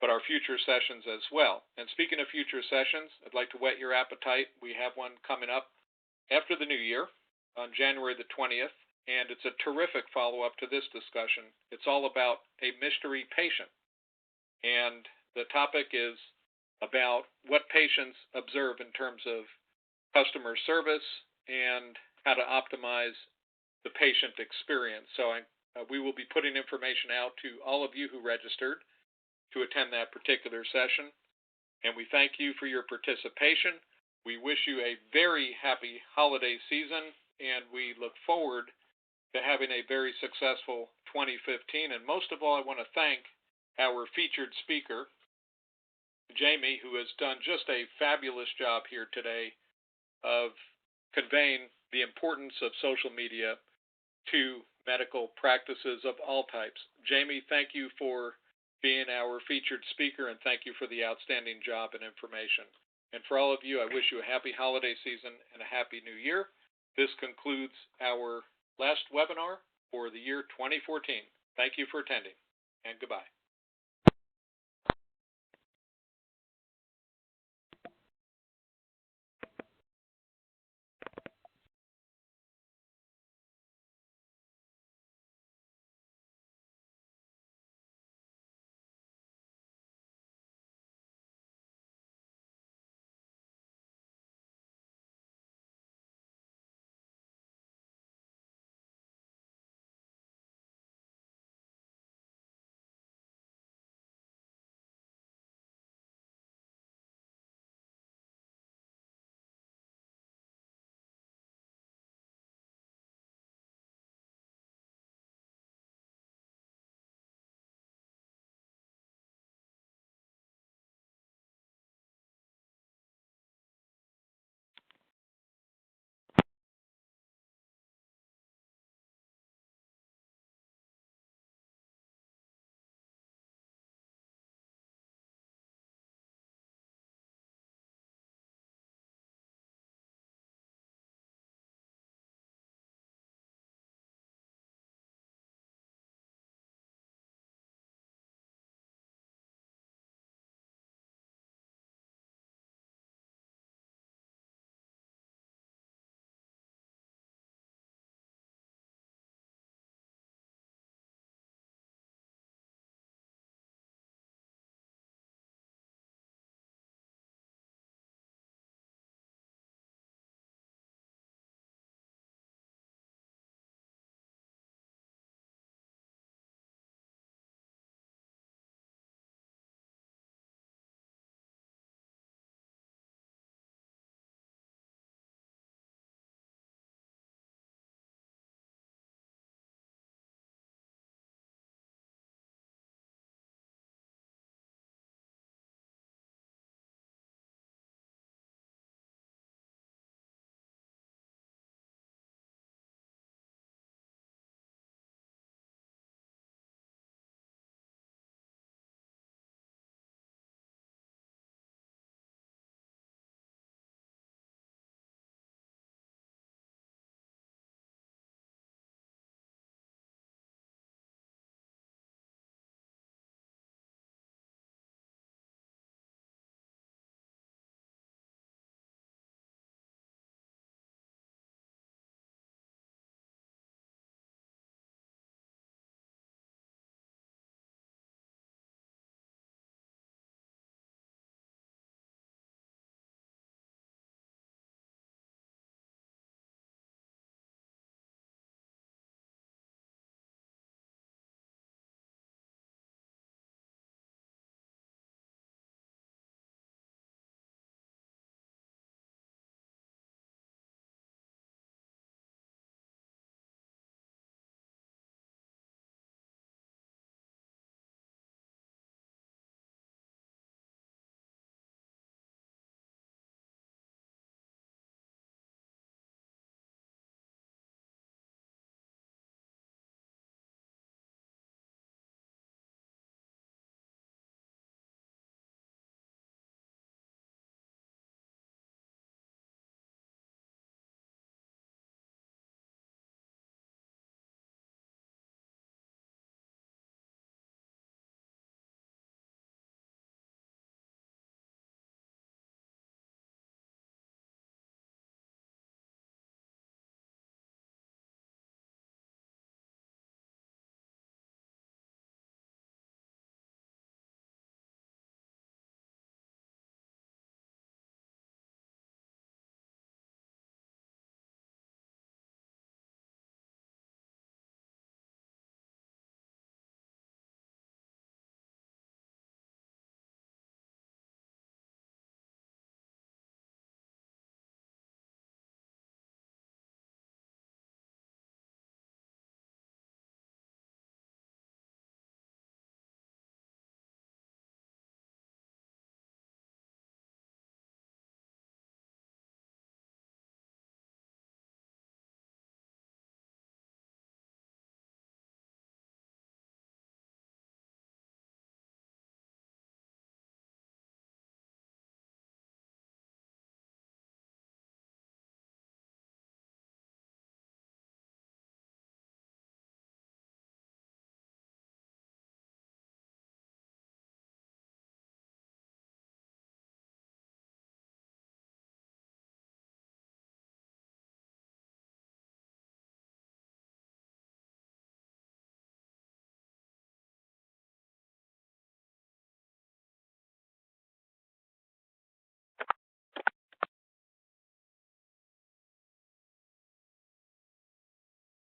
Speaker 1: but our future sessions as well. And speaking of future sessions, I'd like to whet your appetite. We have one coming up after the new year on January the 20th, and it's a terrific follow-up to this discussion. It's all about a mystery patient, and the topic is about what patients observe in terms of customer service and how to optimize the patient experience. So we will be putting information out to all of you who registered to attend that particular session, and we thank you for your participation. We wish you a very happy holiday season, and we look forward to having a very successful 2015. And most of all, I want to thank our featured speaker, Jamie, who has done just a fabulous job here today of conveying the importance of social media to medical practices of all types. Jamie, thank you for being our featured speaker, and thank you for the outstanding job and information. And for all of you, I wish you a happy holiday season and a happy new year. This concludes our last webinar for the year 2014. Thank you for attending, and goodbye.